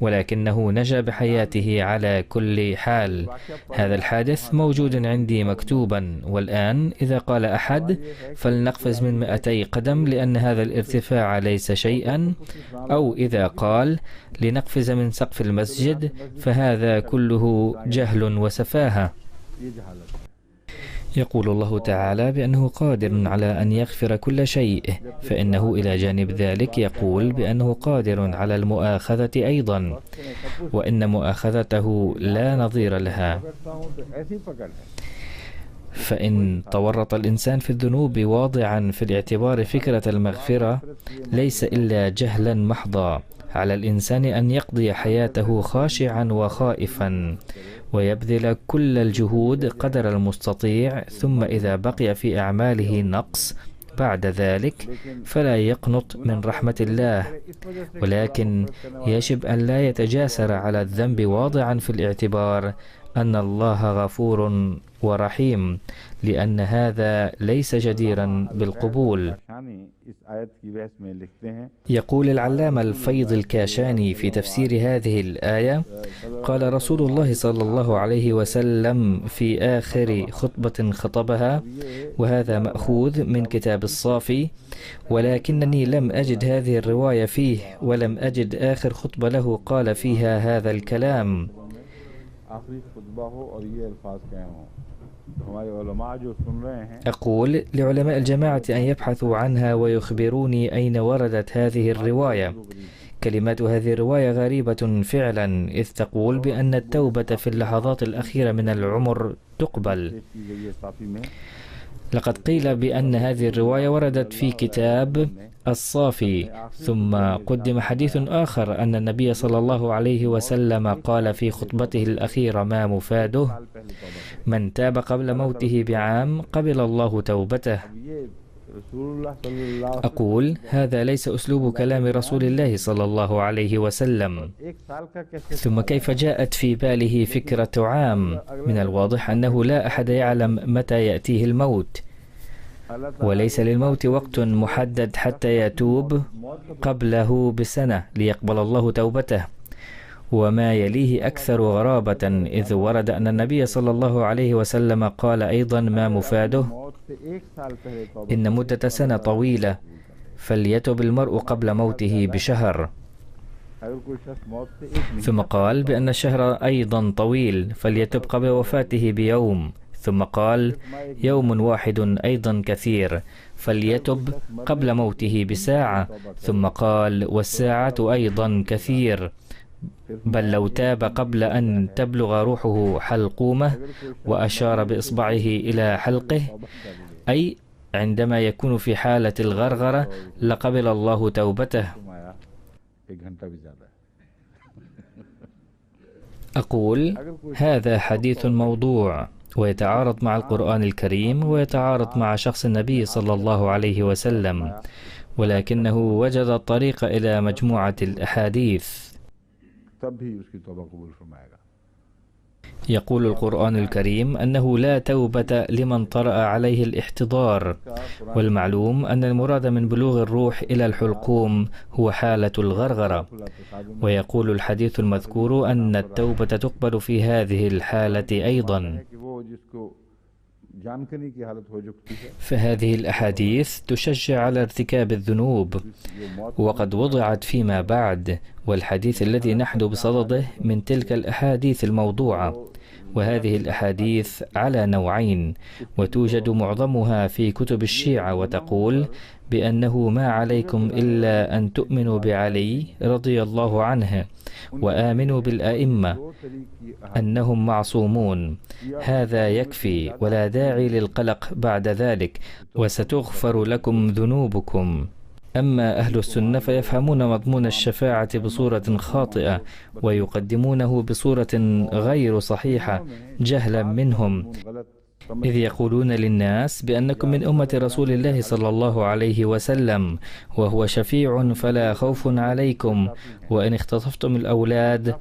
ولكنه نجا بحياته على كل حال. هذا الحادث موجود عندي مكتوبا، والآن إذا قال أحد فلنقفز من 200 قدم لأن هذا الارتفاع ليس شيئا، أو إذا قال لنقفز من سقف المسجد، فهذا كله جهل وسفاهة. يقول الله تعالى بأنه قادر على أن يغفر كل شيء، فإنه إلى جانب ذلك يقول بأنه قادر على المؤاخذة أيضا، وإن مؤاخذته لا نظير لها. فإن تورط الإنسان في الذنوب واضعا في الاعتبار فكرة المغفرة ليس إلا جهلا محضا. على الإنسان أن يقضي حياته خاشعا وخائفا ويبذل كل الجهود قدر المستطيع، ثم إذا بقي في أعماله نقص بعد ذلك فلا يقنط من رحمة الله، ولكن يجب أن لا يتجاسر على الذنب واضعا في الاعتبار أن الله غفور ورحيم، لأن هذا ليس جديرا بالقبول. يقول العلامة الفيض الكاشاني في تفسير هذه الآية: قال رسول الله صلى الله عليه وسلم في آخر خطبة خطبها، وهذا مأخوذ من كتاب الصافي، ولكنني لم أجد هذه الرواية فيه، ولم أجد آخر خطبة له قال فيها هذا الكلام. أقول لعلماء الجماعة أن يبحثوا عنها ويخبروني أين وردت هذه الرواية. كلمات هذه الرواية غريبة فعلا، إذ تقول بأن التوبة في اللحظات الأخيرة من العمر تقبل. لقد قيل بأن هذه الرواية وردت في كتاب الصافي، ثم قدم حديث آخر أن النبي صلى الله عليه وسلم قال في خطبته الأخيرة ما مفاده: من تاب قبل موته بعام قبل الله توبته. أقول هذا ليس أسلوب كلام رسول الله صلى الله عليه وسلم. ثم كيف جاءت في باله فكرة عام؟ من الواضح أنه لا أحد يعلم متى يأتيه الموت، وليس للموت وقت محدد حتى يتوب قبله بسنة ليقبل الله توبته. وما يليه أكثر غرابة، إذ ورد أن النبي صلى الله عليه وسلم قال أيضا ما مفاده: إن مدة سنة طويلة، فليتب المرء قبل موته بشهر. ثم قال بأن الشهر أيضا طويل، فليتب قبل وفاته بيوم. ثم قال يوم واحد أيضا كثير، فليتب قبل موته بساعة. ثم قال والساعة أيضا كثير، بل لو تاب قبل أن تبلغ روحه حلقومه، وأشار بإصبعه إلى حلقه، أي عندما يكون في حالة الغرغرة لقبل الله توبته. أقول هذا حديث موضوع، ويتعارض مع القرآن الكريم ويتعارض مع شخص النبي صلى الله عليه وسلم، ولكنه وجد الطريق إلى مجموعة الأحاديث. يقول القرآن الكريم أنه لا توبة لمن طرأ عليه الاحتضار، والمعلوم أن المراد من بلوغ الروح إلى الحلقوم هو حالة الغرغرة. ويقول الحديث المذكور أن التوبة تقبل في هذه الحالة أيضا. فهذه الأحاديث تشجع على ارتكاب الذنوب، وقد وضعت فيما بعد، والحديث الذي نحن بصدده من تلك الأحاديث الموضوعة، وهذه الأحاديث على نوعين، وتوجد معظمها في كتب الشيعة، وتقول بأنه ما عليكم إلا أن تؤمنوا بعلي رضي الله عنه وآمنوا بالأئمة أنهم معصومون، هذا يكفي ولا داعي للقلق بعد ذلك، وستغفر لكم ذنوبكم. أما أهل السنة فيفهمون مضمون الشفاعة بصورة خاطئة ويقدمونه بصورة غير صحيحة جهلا منهم، إذ يقولون للناس بأنكم من أمة رسول الله صلى الله عليه وسلم وهو شفيع فلا خوف عليكم، وإن اختطفتم الأولاد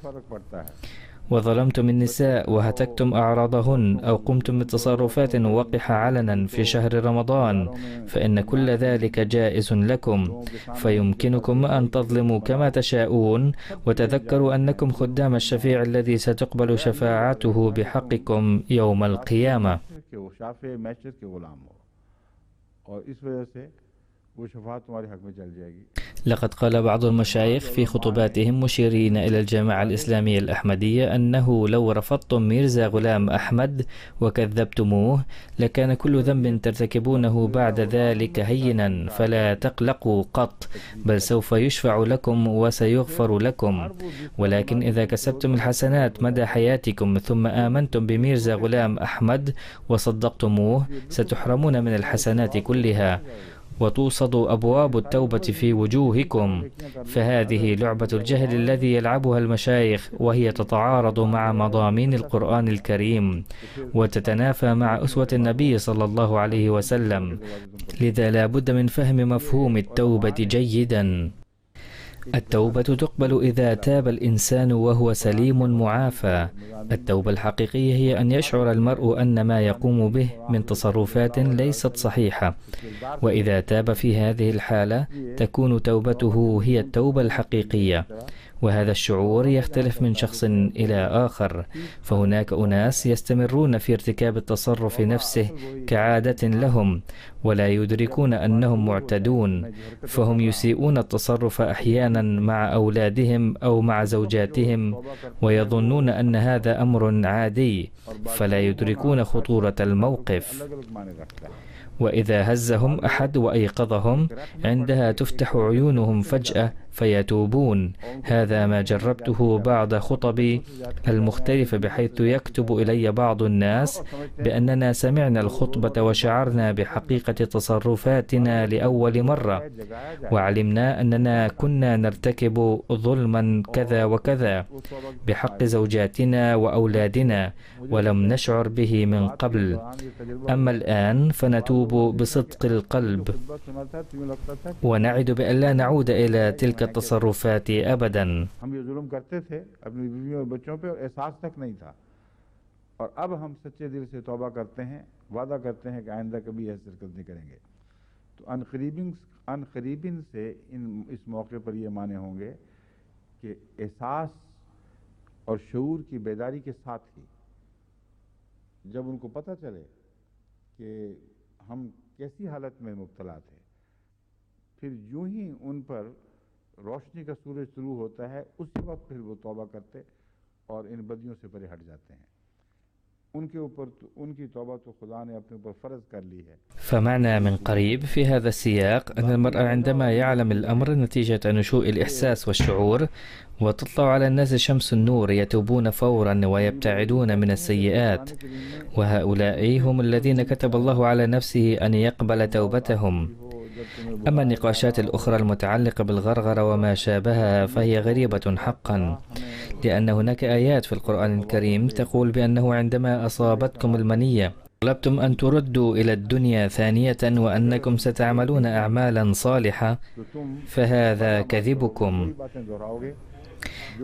وظلمتم النساء وهتكتم أعراضهن أو قمتم بتصرفات وقحة علنا في شهر رمضان فإن كل ذلك جائز لكم، فيمكنكم أن تظلموا كما تشاءون، وتذكروا أنكم خدام الشفيع الذي ستقبل شفاعته بحقكم يوم القيامة. لقد قال بعض المشايخ في خطباتهم مشيرين إلى الجامعة الإسلامية الأحمدية أنه لو رفضتم ميرزا غلام أحمد وكذبتموه لكان كل ذنب ترتكبونه بعد ذلك هينا، فلا تقلقوا قط، بل سوف يشفع لكم وسيغفر لكم. ولكن إذا كسبتم الحسنات مدى حياتكم ثم آمنتم بميرزا غلام أحمد وصدقتموه ستحرمون من الحسنات كلها وتوصد أبواب التوبة في وجوهكم. فهذه لعبة الجهل الذي يلعبها المشايخ، وهي تتعارض مع مضامين القرآن الكريم وتتنافى مع أسوة النبي صلى الله عليه وسلم، لذا لا بد من فهم مفهوم التوبة جيدا. التوبة تقبل إذا تاب الإنسان وهو سليم معافى. التوبة الحقيقية هي أن يشعر المرء أن ما يقوم به من تصرفات ليست صحيحة، وإذا تاب في هذه الحالة تكون توبته هي التوبة الحقيقية. وهذا الشعور يختلف من شخص إلى آخر، فهناك أناس يستمرون في ارتكاب التصرف نفسه كعادة لهم ولا يدركون أنهم معتدون، فهم يسيئون التصرف أحيانا مع أولادهم أو مع زوجاتهم ويظنون أن هذا أمر عادي، فلا يدركون خطورة الموقف. وإذا هزهم أحد وأيقظهم عندها تفتح عيونهم فجأة فيتوبون. هذا ما جربته بعد خطبي المختلفة، بحيث يكتب إلي بعض الناس بأننا سمعنا الخطبة وشعرنا بحقيقة تصرفاتنا لأول مرة، وعلمنا أننا كنا نرتكب ظلما كذا وكذا بحق زوجاتنا وأولادنا ولم نشعر به من قبل، أما الآن فنتوب بصدق القلب ونعد بأن لا نعود إلى تلك التصرفات أبدا. हम ये जुल्म करते थे अपनी बीवी और बच्चों पे और एहसास तक नहीं था, और अब हम सच्चे दिल से तौबा करते हैं, वादा करते हैं कि आइंदा कभी ऐसी हरकत नहीं करेंगे। तो अनकरीबिन से इस मौके पर ये माने होंगे कि एहसास और शऊर की बेदारी के साथ ही जब उनको पता चले कि हम कैसी हालत में मुब्तला थे, फिर यूं ही उन पर रोशनी का सूरज शुरू होता है, उसी वक्त फिर वो तौबा करते और इन बदियों से परे हट जाते हैं। उनके ऊपर उनकी तौबा तो खुदा ने अपने ऊपर फर्ज कर ली है। فمعنى من قريب في هذا السياق أن المرء عندما يعلم الأمر نتيجة نشوء الإحساس والشعور وتطلع على الناس شمس النور يتوبون فورا ويبتعدون من السيئات، وهؤلاء هم الذين كتب الله على نفسه أن يقبل توبتهم. أما النقاشات الأخرى المتعلقة بالغرغرة وما شابهها فهي غريبة حقا، لأن هناك آيات في القرآن الكريم تقول بأنه عندما أصابتكم المنية طلبتم أن تردوا إلى الدنيا ثانية وأنكم ستعملون أعمالا صالحة، فهذا كذبكم.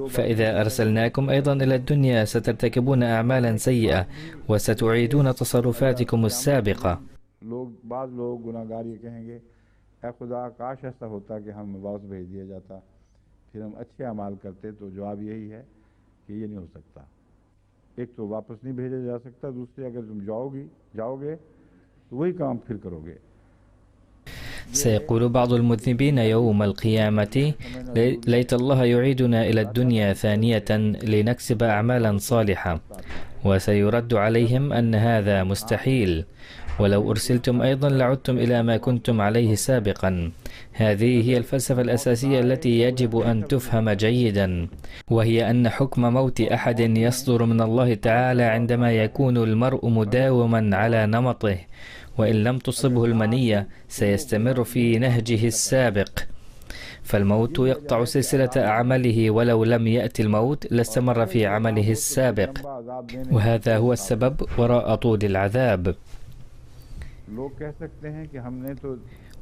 فإذا أرسلناكم أيضا إلى الدنيا سترتكبون أعمالا سيئة وستعيدون تصرفاتكم السابقة. بعض लोग गुनाहगार ये कहेंगे, ऐ खुदा काश ऐसा होता कि हम वापस भेज दिया जाता, फिर हम अच्छे अमाल करते। तो जवाब यही है कि ये नहीं हो सकता। एक तो वापस नहीं भेजा जा सकता, दूसरे अगर तुम जाओगे तो वही काम फिर करोगे। سيقول بعض المذنبين يوم القيامة ليت الله يعيدنا إلى الدنيا ثانية لنكسب أعمالا صالحة، وسيرد عليهم أن هذا مستحيل، ولو أرسلتم أيضا لعدتم إلى ما كنتم عليه سابقا. هذه هي الفلسفة الأساسية التي يجب أن تفهم جيدا، وهي أن حكم موت أحد يصدر من الله تعالى عندما يكون المرء مداوما على نمطه، وإن لم تصبه المنية سيستمر في نهجه السابق، فالموت يقطع سلسلة أعماله، ولو لم يأتي الموت لاستمر في عمله السابق، وهذا هو السبب وراء طول العذاب.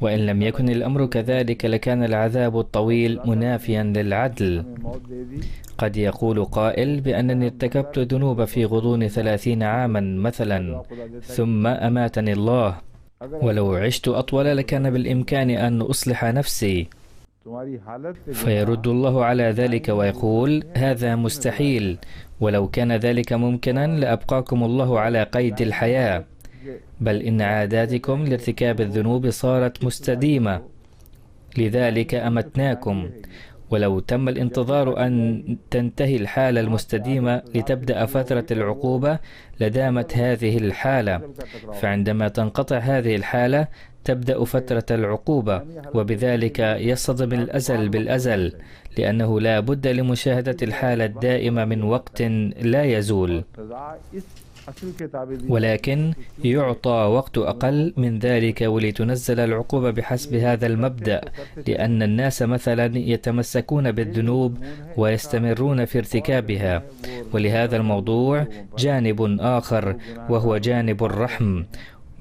وإن لم يكن الأمر كذلك لكان العذاب الطويل منافيا للعدل. قد يقول قائل بأنني ارتكبت ذنوب في غضون 30 عاما مثلا، ثم أماتني الله، ولو عشت أطول لكان بالإمكان أن أصلح نفسي. فيرد الله على ذلك ويقول: هذا مستحيل، ولو كان ذلك ممكنا لأبقاكم الله على قيد الحياة، بل إن عاداتكم لارتكاب الذنوب صارت مستديمة، لذلك أمتناكم. ولو تم الانتظار أن تنتهي الحالة المستديمة لتبدأ فترة العقوبة لدامت هذه الحالة، فعندما تنقطع هذه الحالة تبدأ فترة العقوبة، وبذلك يصطدم الأزل بالأزل، لأنه لا بد لمشاهدة الحالة الدائمة من وقت لا يزول، ولكن يعطى وقت أقل من ذلك ولتنزل العقوبة بحسب هذا المبدأ، لأن الناس مثلا يتمسكون بالذنوب ويستمرون في ارتكابها. ولهذا الموضوع جانب آخر، وهو جانب الرحم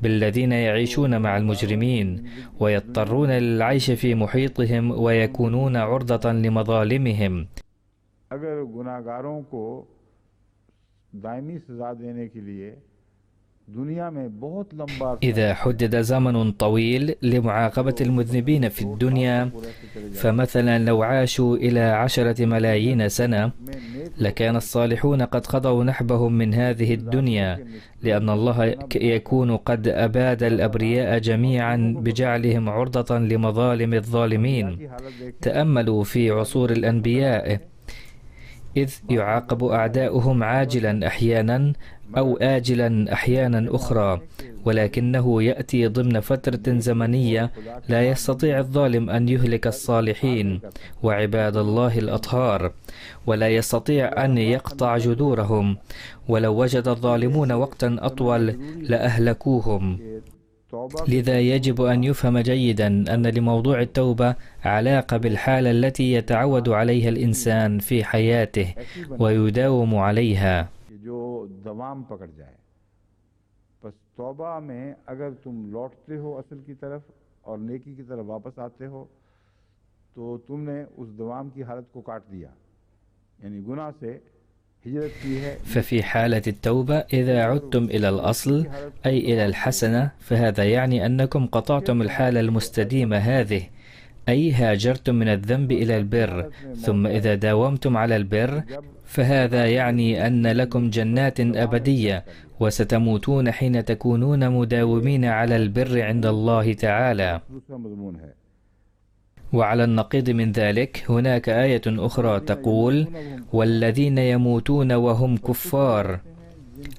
بالذين يعيشون مع المجرمين ويضطرون للعيش في محيطهم ويكونون عرضة لمظالمهم. إذا حدد زمن طويل لمعاقبة المذنبين في الدنيا، فمثلا لو عاشوا إلى 10 ملايين سنة، لكان الصالحون قد قضوا نحبهم من هذه الدنيا، لأن الله يكون قد أباد الأبرياء جميعا بجعلهم عرضة لمظالم الظالمين. تأملوا في عصور الأنبياء، إذ يعاقب أعداؤهم عاجلا أحيانا أو آجلا أحيانا أخرى، ولكنه يأتي ضمن فترة زمنية لا يستطيع الظالم أن يهلك الصالحين وعباد الله الأطهار، ولا يستطيع أن يقطع جذورهم، ولو وجد الظالمون وقتا أطول لأهلكوهم. لذا يجب أن يفهم جيدا أن لموضوع التوبة علاقة بالحالة التي يتعود عليها الإنسان في حياته ويداوم عليها. तौबा में अगर तुम लौटते हो असल की तरफ और नेकी की तरफ वापस आते हो तो तुमने उस दवाम की हालत को काट दिया, यानी गुनाह से हिजरत की है। ففي حالة التوبة إذا عدتم إلى الأصل أي إلى الحسنة، فهذا يعني أنكم قطعتم الحالة المستديمة هذه، أي هاجرتم من الذنب إلى البر. ثم إذا داومتم على البر فهذا يعني أن لكم جنات أبدية، وستموتون حين تكونون مداومين على البر عند الله تعالى. وعلى النقيض من ذلك هناك آية أخرى تقول: والذين يموتون وهم كفار،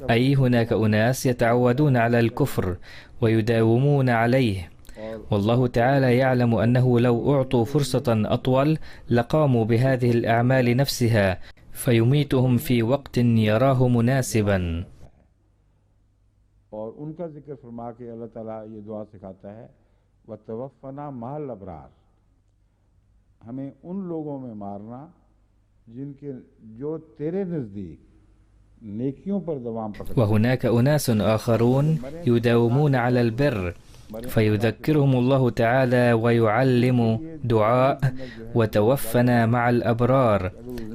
أي هناك أناس يتعودون على الكفر ويداومون عليه، والله تعالى يعلم أنه لو أعطوا فرصة أطول لقاموا بهذه الأعمال نفسها، فيميتهم في وقت يراه مناسبا. और उनका जिक्र फरमा के अल्लाह ताला ये दुआ सिखाता है, वतवफ़ना महल अबरार, हमें उन लोगों में मारना जिनके जो तेरे नज़दीक नेकियों पर दवाम पकड़ते। وهناك أناس آخرون يداومون على البر فيذكرهم الله تعالى ويعلم دعاء وتوفنا مع الأبرار،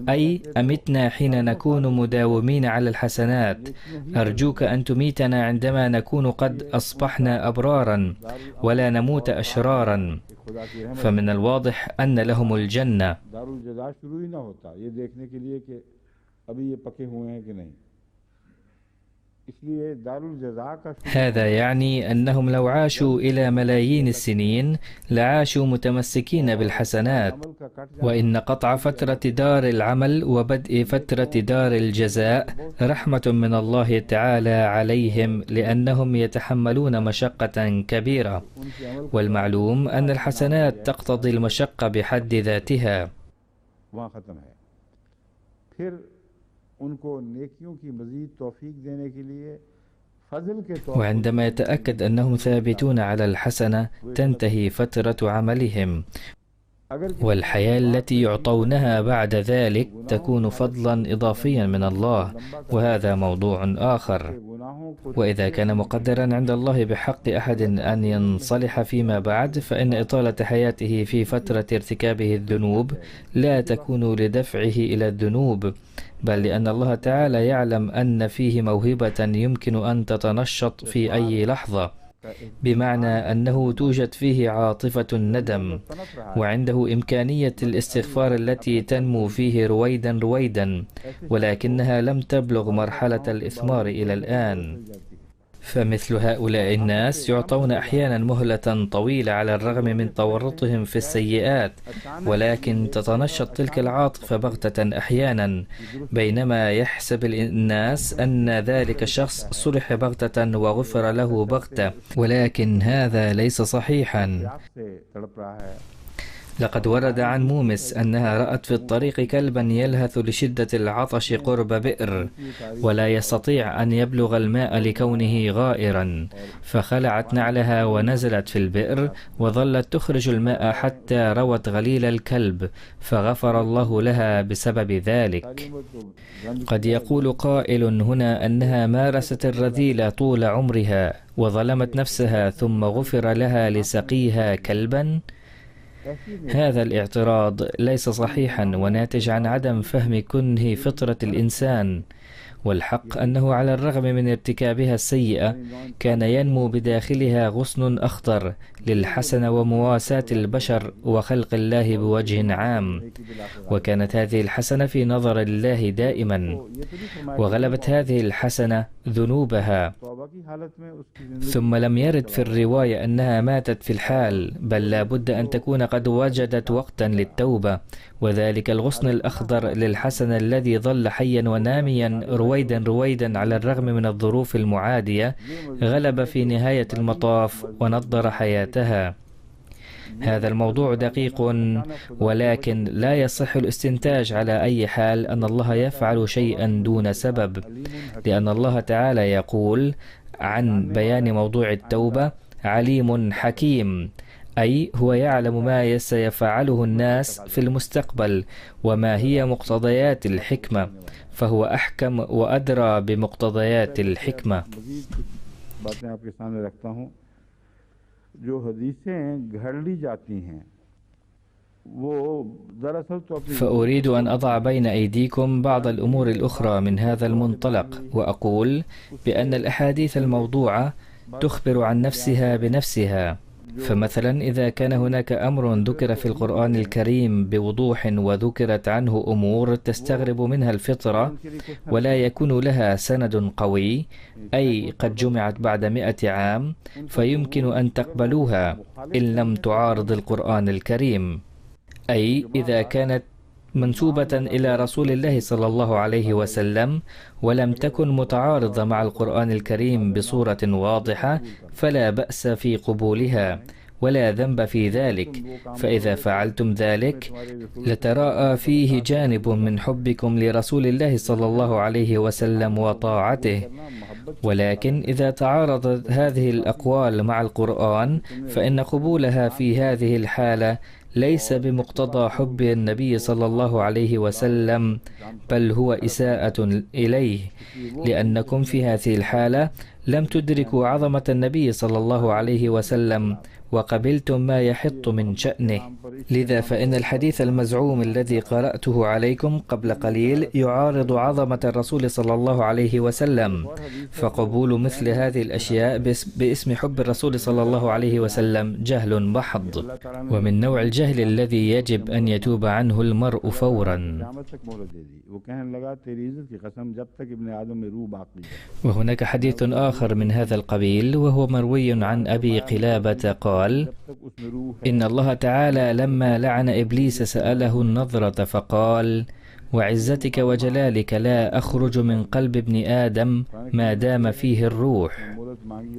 أي أمتنا حين نكون مداومين على الحسنات، أرجوك أن تميتنا عندما نكون قد أصبحنا أبرارا ولا نموت أشرارا. فمن الواضح أن لهم الجنة. इसलिए दारुल जज़ा का هذا يعني أنهم لو عاشوا إلى ملايين السنين لعاشوا متمسكين بالحسنات، अमल का कट وإن قطع فترة دار العمل وبدء فترة دار الجزاء رحمة من الله تعالى عليهم لأنهم يتحملون مشقة كبيرة، उनके अमल والمعلوم أن الحسنات تقتضي المشقة بحد ذاتها. वहाँ ख़त्म है। फिर उनको नेकियों की मज़ीद तौफीक देने के लिए फजल के तौर وعندما يتأكد أنهم ثابتون على الحسنة تنتهي فترة عملهم، अगर والحياة التي يعطونها بعد ذلك تكون فضلا إضافيا من الله، وهذا موضوع آخر. गुनाहों को وإذا كان مقدرا عند الله بحق أحد أن ينصلح فيما بعد، فإن إطالة حياته في فترة ارتكابه الذنوب لا تكون لدفعه إلى الذنوب، بل لأن الله تعالى يعلم أن فيه موهبة يمكن أن تتنشط في أي لحظة، بمعنى أنه توجد فيه عاطفة الندم، وعنده إمكانية الاستغفار التي تنمو فيه رويدا رويدا، ولكنها لم تبلغ مرحلة الإثمار إلى الآن. فمثل هؤلاء الناس يعطون أحيانا مهلة طويلة على الرغم من تورطهم في السيئات، ولكن تتنشط تلك العاطفة بغتة أحيانا، بينما يحسب الناس أن ذلك الشخص صلح بغتة وغفر له بغتة، ولكن هذا ليس صحيحا. प्यास से तड़प रहा है। لقد ورد عن مومس أنها رأت في الطريق كلبا يلهث لشدة العطش قرب بئر، ولا يستطيع أن يبلغ الماء لكونه غائرا، فخلعت نعلها ونزلت في البئر وظلت تخرج الماء حتى روت غليل الكلب، فغفر الله لها بسبب ذلك. قد يقول قائل هنا أنها مارست الرذيلة طول عمرها وظلمت نفسها ثم غفر لها لسقيها كلبا. هذا الاعتراض ليس صحيحا وناتج عن عدم فهم كنه فطرة الإنسان، والحق أنه على الرغم من ارتكابها السيئة كان ينمو بداخلها غصن أخضر للحسنة ومواساة البشر وخلق الله بوجه عام، وكانت هذه الحسنة في نظر الله دائما، وغلبت هذه الحسنة ذنوبها. ثم لم يرد في الرواية أنها ماتت في الحال، بل لا بد أن تكون قد وجدت وقتا للتوبة، وذلك الغصن الأخضر للحسنة الذي ظل حيا وناميا رويدا رويدا على الرغم من الظروف المعادية غلب في نهاية المطاف ونضر حياتها. هذا الموضوع دقيق، ولكن لا يصح الاستنتاج على أي حال أن الله يفعل شيئا دون سبب، لأن الله تعالى يقول عن بيان موضوع التوبة عليم حكيم، أي هو يعلم ما سيفعله الناس في المستقبل وما هي مقتضيات الحكمة، فهو أحكم وأدرى بمقتضيات الحكمة. बातें आपके सामने रखता हूँ जो हदीसें घड़ ली जाती हैं वो दरअसल तो अपनी فأريد أن أضع بين أيديكم بعض الأمور الأخرى من هذا المنطلق، وأقول بأن الأحاديث الموضوعة تخبر عن نفسها بنفسها. فمثلا إذا كان هناك أمر ذكر في القرآن الكريم بوضوح وذكرت عنه أمور تستغرب منها الفطرة ولا يكون لها سند قوي، أي قد جمعت بعد 100 عام، فيمكن أن تقبلوها إن لم تعارض القرآن الكريم. أي إذا كانت منسوبة إلى رسول الله صلى الله عليه وسلم ولم تكن متعارضة مع القرآن الكريم بصورة واضحة فلا بأس في قبولها ولا ذنب في ذلك، فإذا فعلتم ذلك لتراءى فيه جانب من حبكم لرسول الله صلى الله عليه وسلم وطاعته. ولكن إذا تعارضت هذه الأقوال مع القرآن فإن قبولها في هذه الحالة ليس بمقتضى حب النبي صلى الله عليه وسلم، بل هو إساءة إليه، لأنكم في هذه الحالة لم تدركوا عظمة النبي صلى الله عليه وسلم وقبلتم ما يحط من شأنه. لذا فإن الحديث المزعوم الذي قرأته عليكم قبل قليل يعارض عظمة الرسول صلى الله عليه وسلم، فقبول مثل هذه الأشياء باسم حب الرسول صلى الله عليه وسلم جهل محض، ومن نوع الجهل الذي يجب أن يتوب عنه المرء فورا. وهناك حديث آخر من هذا القبيل وهو مروي عن أبي قلابة قال: إن الله تعالى لما لعن إبليس سأله النظرة فقال: وعزتك وجلالك لا أخرج من قلب ابن آدم ما دام فيه الروح.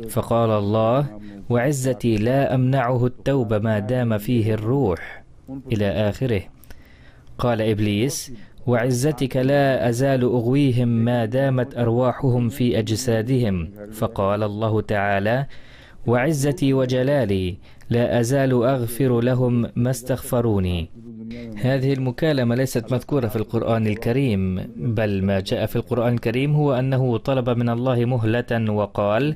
فقال الله: وعزتي لا أمنعه التوبة ما دام فيه الروح، إلى آخره. قال إبليس: وعزتك لا أزال أغويهم ما دامت أرواحهم في أجسادهم. فقال الله تعالى: وعزتي وجلالي لا أزال أغفر لهم ما استغفروني. هذه المكالمة ليست مذكورة في القرآن الكريم، بل ما جاء في القرآن الكريم هو أنه طلب من الله مهلة وقال: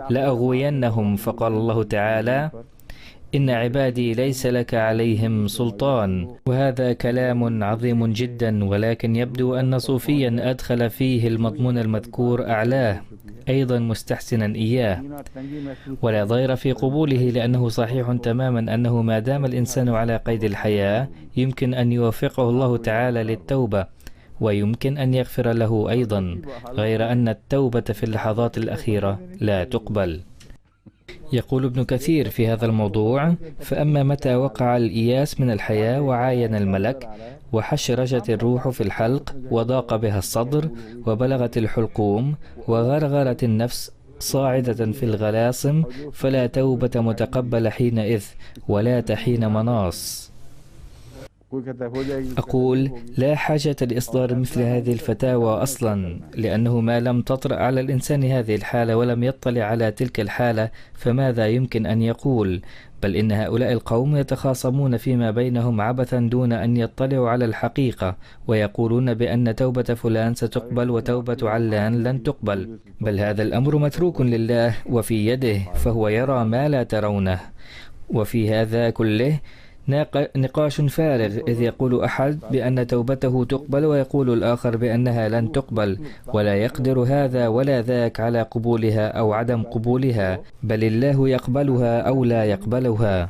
لأغوينهم. فقال الله تعالى: إن عبادي ليس لك عليهم سلطان. وهذا كلام عظيم جدا، ولكن يبدو أن صوفيا أدخل فيه المضمون المذكور أعلاه أيضا مستحسنا إياه، ولا ضير في قبوله، لأنه صحيح تماما أنه ما دام الإنسان على قيد الحياة يمكن أن يوفقه الله تعالى للتوبة، ويمكن أن يغفر له أيضا، غير أن التوبة في اللحظات الأخيرة لا تقبل. يقول ابن كثير في هذا الموضوع: فأما متى وقع الإياس من الحياة وعاين الملك وحشرجت الروح في الحلق وضاق بها الصدر وبلغت الحلقوم وغرغرت النفس صاعدة في الغلاصم، فلا توبة متقبل حينئذ ولا تحين مناص. أقول: لا حاجة لإصدار مثل هذه الفتاوى أصلا، لأنه ما لم تطرأ على الإنسان هذه الحالة ولم يطلع على تلك الحالة فماذا يمكن أن يقول؟ بل إن هؤلاء القوم يتخاصمون فيما بينهم عبثا دون أن يطلعوا على الحقيقة، ويقولون بأن توبة فلان ستقبل وتوبة علان لن تقبل، بل هذا الأمر متروك لله وفي يده، فهو يرى ما لا ترونه. وفي هذا كله نقاش فارغ، إذ يقول أحد بأن توبته تقبل ويقول الآخر بأنها لن تقبل، ولا يقدر هذا ولا ذاك على قبولها أو عدم قبولها، بل الله يقبلها أو لا يقبلها.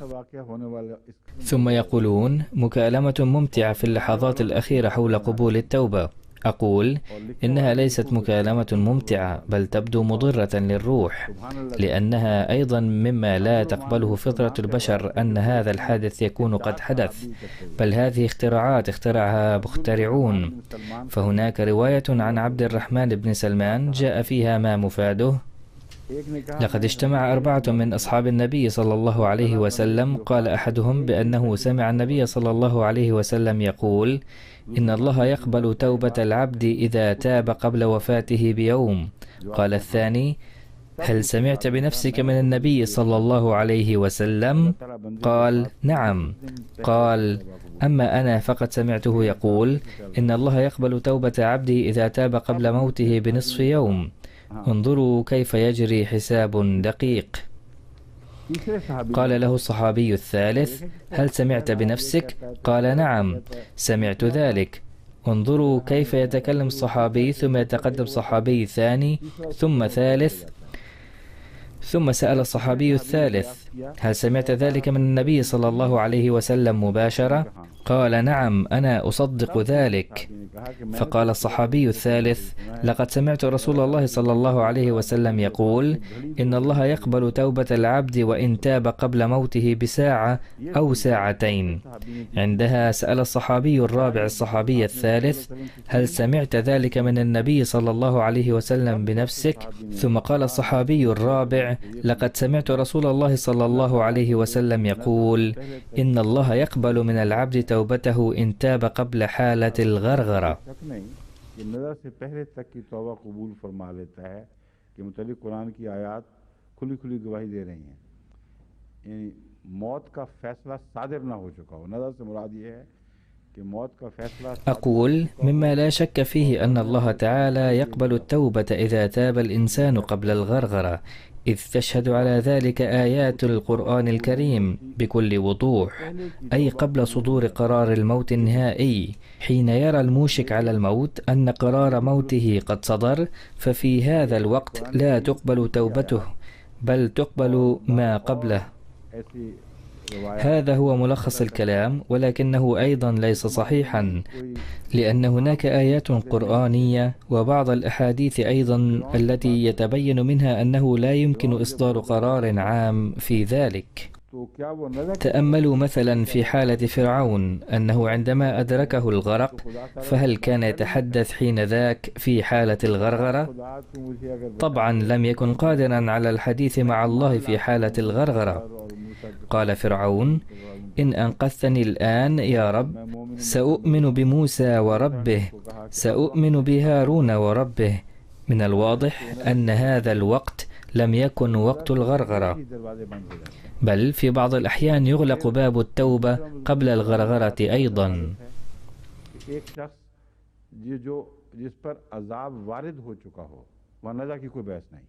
ثم يقولون: مكالمة ممتعة في اللحظات الأخيرة حول قبول التوبة. أقول: إنها ليست مكالمة ممتعة، بل تبدو مضرة للروح، لأنها أيضا مما لا تقبله فطرة البشر أن هذا الحادث يكون قد حدث، بل هذه اختراعات اخترعها مخترعون. فهناك رواية عن عبد الرحمن بن سلمان جاء فيها ما مفاده: لقد اجتمع 4 من أصحاب النبي صلى الله عليه وسلم، قال أحدهم بأنه سمع النبي صلى الله عليه وسلم يقول: إن الله يقبل توبة العبد إذا تاب قبل وفاته بيوم. قال الثاني: هل سمعت بنفسك من النبي صلى الله عليه وسلم؟ قال: نعم. قال: أما أنا فقد سمعته يقول: إن الله يقبل توبة عبده إذا تاب قبل موته بنصف يوم. انظروا كيف يجري حساب دقيق. قال له الصحابي الثالث: هل سمعت بنفسك؟ قال: نعم، سمعت ذلك. انظروا كيف يتكلم الصحابي، ثم يتقدم صحابي ثاني ثم ثالث، ثم سأل الصحابي الثالث: هل سمعت ذلك من النبي صلى الله عليه وسلم مباشرة؟ قال: نعم، أنا أصدق ذلك. فقال الصحابي الثالث: لقد سمعت رسول الله صلى الله عليه وسلم يقول: إن الله يقبل توبة العبد وإن تاب قبل موته بساعة أو ساعتين. عندها سأل الصحابي الرابع الصحابي الثالث: هل سمعت ذلك من النبي صلى الله عليه وسلم بنفسك؟ ثم قال الصحابي الرابع: لقد سمعت رسول الله صلى الله عليه وسلم يقول: إن الله يقبل من العبد توبته إن تاب قبل حالة الغرغرة. कि नज़र से पहले तक की तौबा कबूल फरमा लेता है कि मुतल्लिक़ कुरान की आयत खुली खुली गवाही दे रही हैं, यानी मौत का फैसला सादिर ना हो चुका हो। नज़र से मुराद ये है कि मौत का फैसला أقول مما لا شك فيه أن الله تعالى يقبل التوبة إذا تاب الإنسان قبل الغرغرة، إذ تشهد على ذلك آيات القرآن الكريم بكل وضوح، أي قبل صدور قرار الموت النهائي. حين يرى الموشك على الموت أن قرار موته قد صدر، ففي هذا الوقت لا تقبل توبته بل تقبل ما قبله. ऐसी रवायत هذا هو ملخص الكلام، ولكنه أيضا ليس صحيحا، لأن هناك آيات قرآنية وبعض الأحاديث أيضا التي يتبين منها أنه لا يمكن إصدار قرار عام في ذلك. तो क्या वो नजर تأملوا مثلا في حالة فرعون أنه عندما أدركه الغرق فهل كان يتحدث حين ذاك في حالة الغرغرة؟ खुदा तू मुझे अगर طبعا لم يكن قادرا على الحديث مع الله في حالة الغرغرة. और मूसा के قال فرعون: إن أنقذتني الآن يا رب मैं मोमिन سأؤمن بموسى وربه، سأؤمن بهارون وربه. من الواضح أن هذا الوقت لم يكن وقت الغرغرة، ही दरवाजे बंद हो जाते हैं بل في بعض الأحيان يغلق باب التوبة قبل الغرغرة أيضا. कि एक शख्स जिस पर अजाब वारिद हो चुका हो वह नजा की कोई बहस नहीं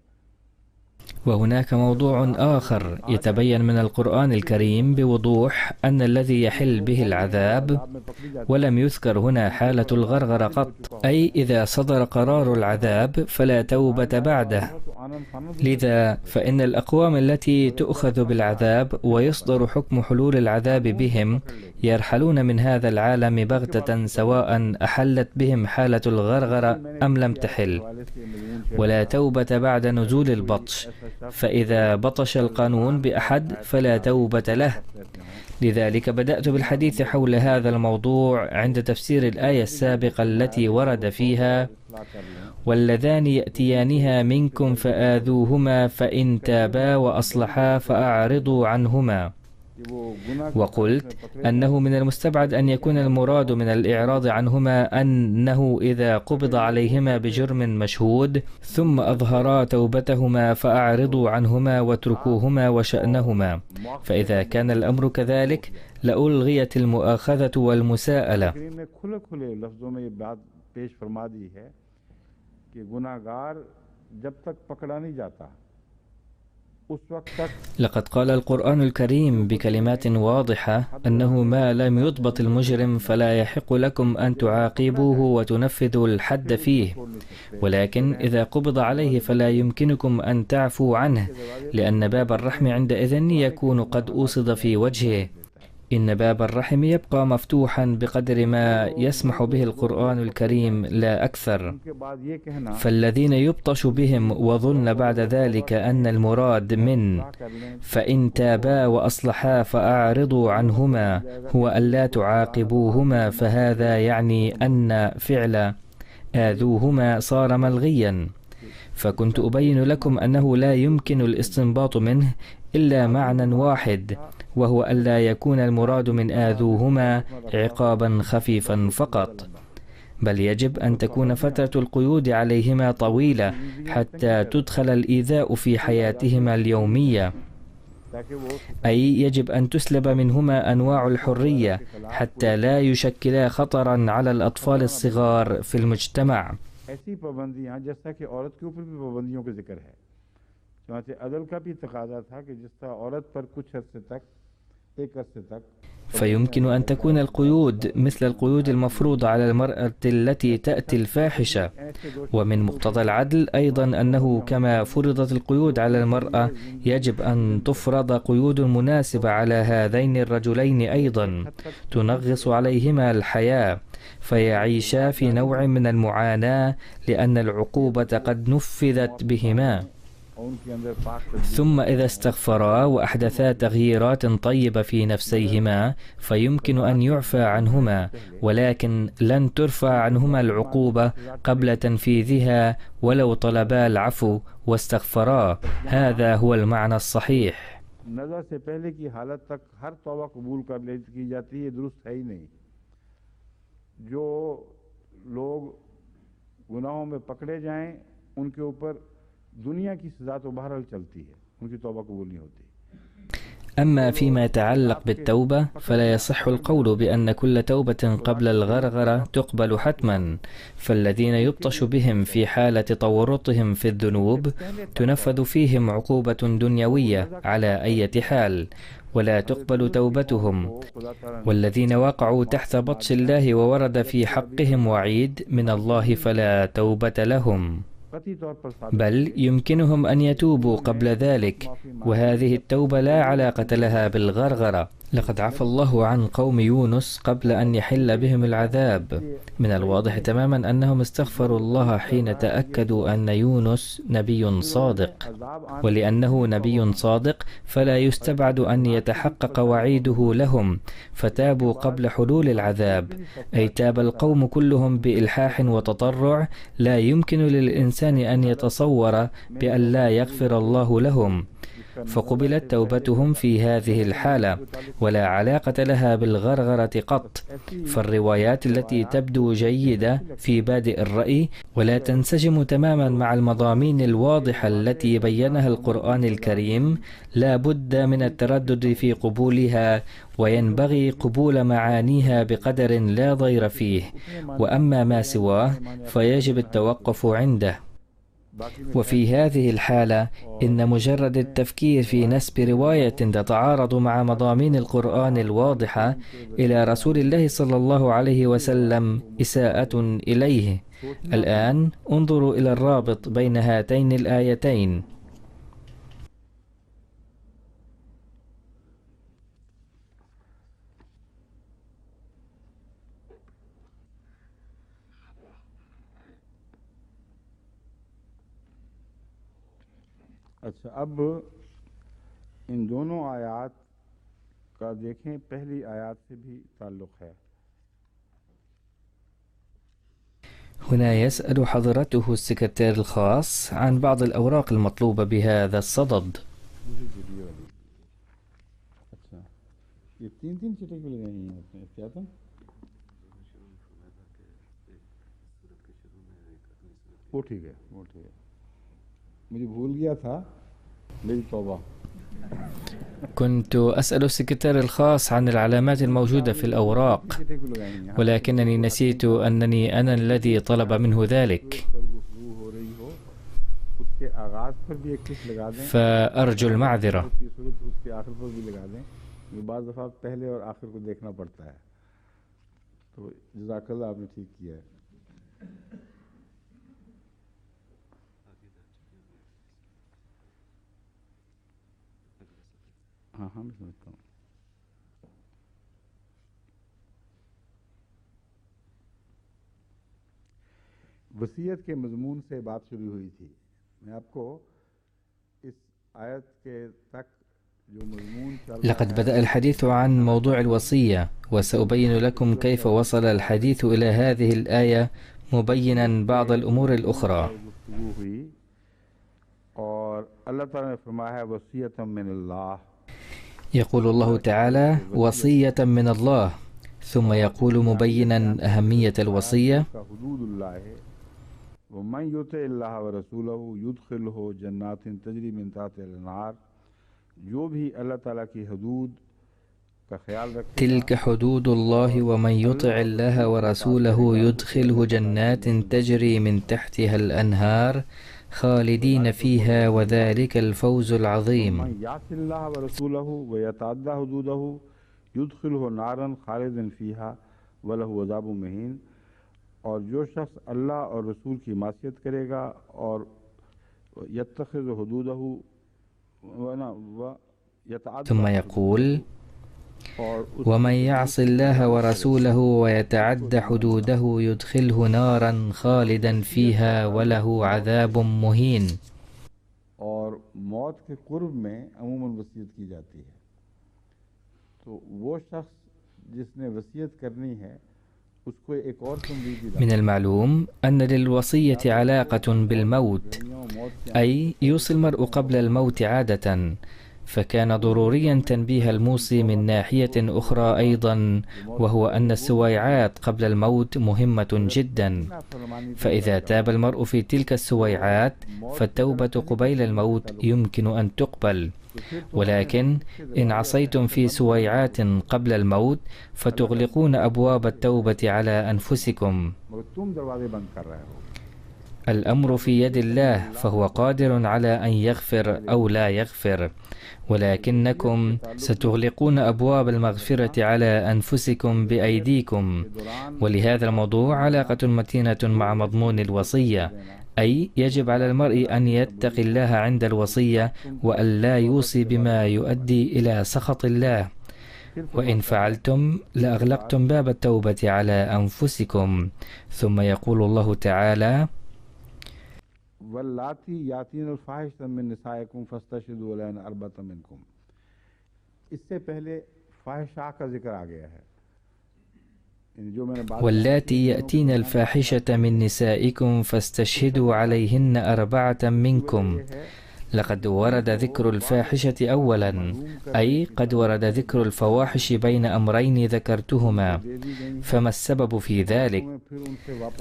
وهناك موضوع آخر يتبين من القرآن الكريم بوضوح أن الذي يحل به العذاب में पकड़ी जाती ولم يذكر هنا حالة الغرغرة قط، أي إذا صدر قرار العذاب فلا توبة بعده. है तो आनंद फानंद لذا فإن الأقوام التي تؤخذ بالعذاب ويصدر حكم حلول العذاب بهم يرحلون من هذا العالم بغتة، سواء أحلت بهم حالة الغرغرة أم لم تحل، वाले से मजमून ولا توبة بعد نزول البطش. فإذا بطش القانون بأحد فلا توبة له. لذلك بدأت بالحديث حول هذا الموضوع عند تفسير الآية السابقة التي ورد فيها: واللذان يأتيانها منكم فآذوهما فإن تابا وأصلحا فأعرضوا عنهما. وقلت أنه من المستبعد أن يكون المراد من الإعراض عنهما أنه إذا قبض عليهما بجرم مشهود ثم أظهرا توبتهما فأعرضوا عنهما واتركوهما وشأنهما، فإذا كان الأمر كذلك لألغيت المؤاخذة والمساءلة. तकरीर में खुले खुले लफ्जों में ये बात पेश फरमा दी है कि गुनाहगार जब तक पकड़ा नहीं जाता उस वक्त तक لقد قال القرآن الكريم بكلمات واضحة أنه ما لم يضبط المجرم فلا يحق لكم أن تعاقبوه وتنفذوا الحد فيه، ولكن إذا قبض عليه فلا يمكنكم أن تعفوا عنه، لأن باب الرحم عندئذ يكون قد أوصد في وجهه. إن باب الرحم يبقى مفتوحا بقدر ما يسمح به القرآن الكريم لا أكثر. के बाद ये कहना فالذين يبطش بهم وظن بعد ذلك أن المراد من कर लें فإن تابا وأصلحا فأعرضوا عنهما هو ألا تعاقبوهما، فهذا يعني أن فعل آذوهما صار ملغيا. فكنت أبين لكم أنه لا يمكن الاستنباط منه إلا معنى واحد، وهو ألا يكون المراد من آذوهما عقابا خفيفا فقط، بل يجب أن تكون فترة القيود عليهما طويلة حتى تدخل الإيذاء في حياتهما اليومية، ताकि वो أي يجب أن تسلب منهما أنواع الحرية حتى لا يشكلا خطرا على الأطفال الصغار في المجتمع. ऐसी पाबंदियां जैसा कि औरत के ऊपर भी पाबंदियों का जिक्र है, चुनांचे अदल का भी तकाजा था कि जिस तरह औरत पर कुछ अरसे तक एक अरसे तक فيمكن أن تكون القيود مثل القيود المفروضة على المرأة التي تأتي الفاحشة، ومن مقتضى العدل أيضا أنه كما فرضت القيود على المرأة يجب أن تفرض قيود مناسبة على هذين الرجلين أيضا تنغص عليهما الحياة فيعيشا في نوع من المعاناة لأن العقوبة قد نفذت بهما. और उनके अंदर पाक ثم إذا استغفرا وأحدثا تغييرات طيبة في نفسيهما فيمكن أن يعفى عنهما، ولكن لن ترفع عنهما العقوبة قبل تنفيذها ولو طلبا العفو واستغفرا. هذا هو المعنى الصحيح. नज़र से पहले की हालत तक हर तौबा कबूल कर ले की जाती है, ये दुरुस्त है ही नहीं। जो लोग गुनाहों में पकड़े जाएं उनके ऊपर दुनिया की सजा तो बहरहाल चलती है, उनकी तौबा कबूल नहीं होती। أما فيما يتعلق بالتوبة فلا يصح القول بأن كل توبة قبل الغرغرة تقبل حتما، فالذين يبطش بهم في حالة تورطهم في الذنوب تنفذ فيهم عقوبة دنيوية على أي حال ولا تقبل توبتهم، والذين وقعوا تحت بطش الله وورد في حقهم وعيد من الله فلا توبة لهم، بل يمكنهم أن يتوبوا قبل ذلك، وهذه التوبة لا علاقة لها بالغرغرة. لقد عفى الله عن قوم يونس قبل أن يحل بهم العذاب. من الواضح تماما أنهم استغفروا الله حين تأكدوا أن يونس نبي صادق، ولأنه نبي صادق فلا يستبعد أن يتحقق وعيده لهم، فتابوا قبل حلول العذاب، أي تاب القوم كلهم بإلحاح وتطرع لا يمكن للإنسان أن يتصور بأن لا يغفر الله لهم، فقبلت توبتهم في هذه الحالة ولا علاقة لها بالغرغرة قط. فالروايات التي تبدو جيدة في بادئ الرأي ولا تنسجم تماما مع المضامين الواضحة التي بينها القرآن الكريم لا بد من التردد في قبولها، وينبغي قبول معانيها بقدر لا ضير فيه، وأما ما سواه فيجب التوقف عنده. وفي هذه الحالة إن مجرد التفكير في نسب رواية تتعارض مع مضامين القرآن الواضحة إلى رسول الله صلى الله عليه وسلم إساءة إليه. الآن انظروا إلى الرابط بين هاتين الآيتين. अच्छा, अब इन दोनों आयात का देखें, पहली आयात से भी ताल्लुक़ है। هنا يسأل حضرته السكرتير الخاص عن بعض الأوراق المطلوبة بهذا الصدد. अच्छा, ये तीन चिटें क्यों लगाई हैं आपने? क्या था? वो ठीक है, मुझे भूल गया था, मेरी तौबा। كنت أسأل السكرتير الخاص عن العلامات الموجودة في الأوراق، ولكنني نسيت أنني أنا الذي طلب منه ذلك، فأرجو المعذرة. हाँ मैं समझता हूँ। वसीयत के मज़मून से बात शुरू हुई थी। मैं आपको इस आयत के तक जो मज़मून لقد بدأ الحديث عن موضوع الوصية، وسأبين لكم كيف وصل الحديث إلى هذه الآية مبينا بعض الأمور الأخرى. और अल्लाह ताला ने फरमाया है वसीयतम मिनल्लाह। يقول الله تعالى وصية من الله، ثم يقول مبينا أهمية الوصية ومن يطع الله ورسوله يدخله جنات تجري من تحتها الأنهار، जो भी अल्लाह ताला की हदूद का ख्याल रखे। تلك حدود الله ومن يطع الله ورسوله يدخله جنات تجري من تحتها الأنهار خالدين فيها وذلك الفوز العظيم. من يعص الله ورسوله ويتعدى حدوده يدخله نارا خالدا فيها وله عذاب مهين। और जो शख्स अल्लाह और रसूल की मासियत करेगा और यत्तखिज़ हुदूदहु ثم يقول ومن يعص الله ورسوله ويتعد حدوده يدخله نارا خالدا فيها وله عذاب مهين. और मौत के कुर्ब में अमूमन वसीयत की जाती है, तो वो शख्स जिसने वसीयत करनी है उसको एक और तंबीह। من المعلوم أن للوصية علاقة بالموت، أي يوصي المرء قبل الموت عادة، فكان ضروريا تنبيه الموصي من ناحية أخرى أيضا، وهو أن السويعات قبل الموت مهمة جدا. فإذا تاب المرء في تلك السويعات فالتوبة قبيل الموت يمكن أن تقبل، ولكن إن عصيتم في سويعات قبل الموت فتغلقون أبواب التوبة على أنفسكم. الأمر في يد الله، فهو قادر على أن يغفر أو لا يغفر، ولكنكم ستغلقون أبواب المغفرة على أنفسكم بأيديكم. ولهذا الموضوع علاقة متينة مع مضمون الوصية، أي يجب على المرء أن يتقي الله عند الوصية وأن لا يوصي بما يؤدي إلى سخط الله. وإن فعلتم لأغلقتم باب التوبة على أنفسكم. ثم يقول الله تعالى: वल्लाती यातीन अल-फाहिशतम मिन निसाइकुम फस्तशहिदू अलैहिन अर्बअतम मिनकुम। इससे पहले फाहिशा का जिक्र आ गया है। واللاتي يأتين الفاحشة من نسائكم فاستشهدوا عليهن أربعة منكم. لقد ورد ذكر الفاحشة أولا، أي قد ورد ذكر الفواحش بين أمرين ذكرتهما. فما السبب في ذلك؟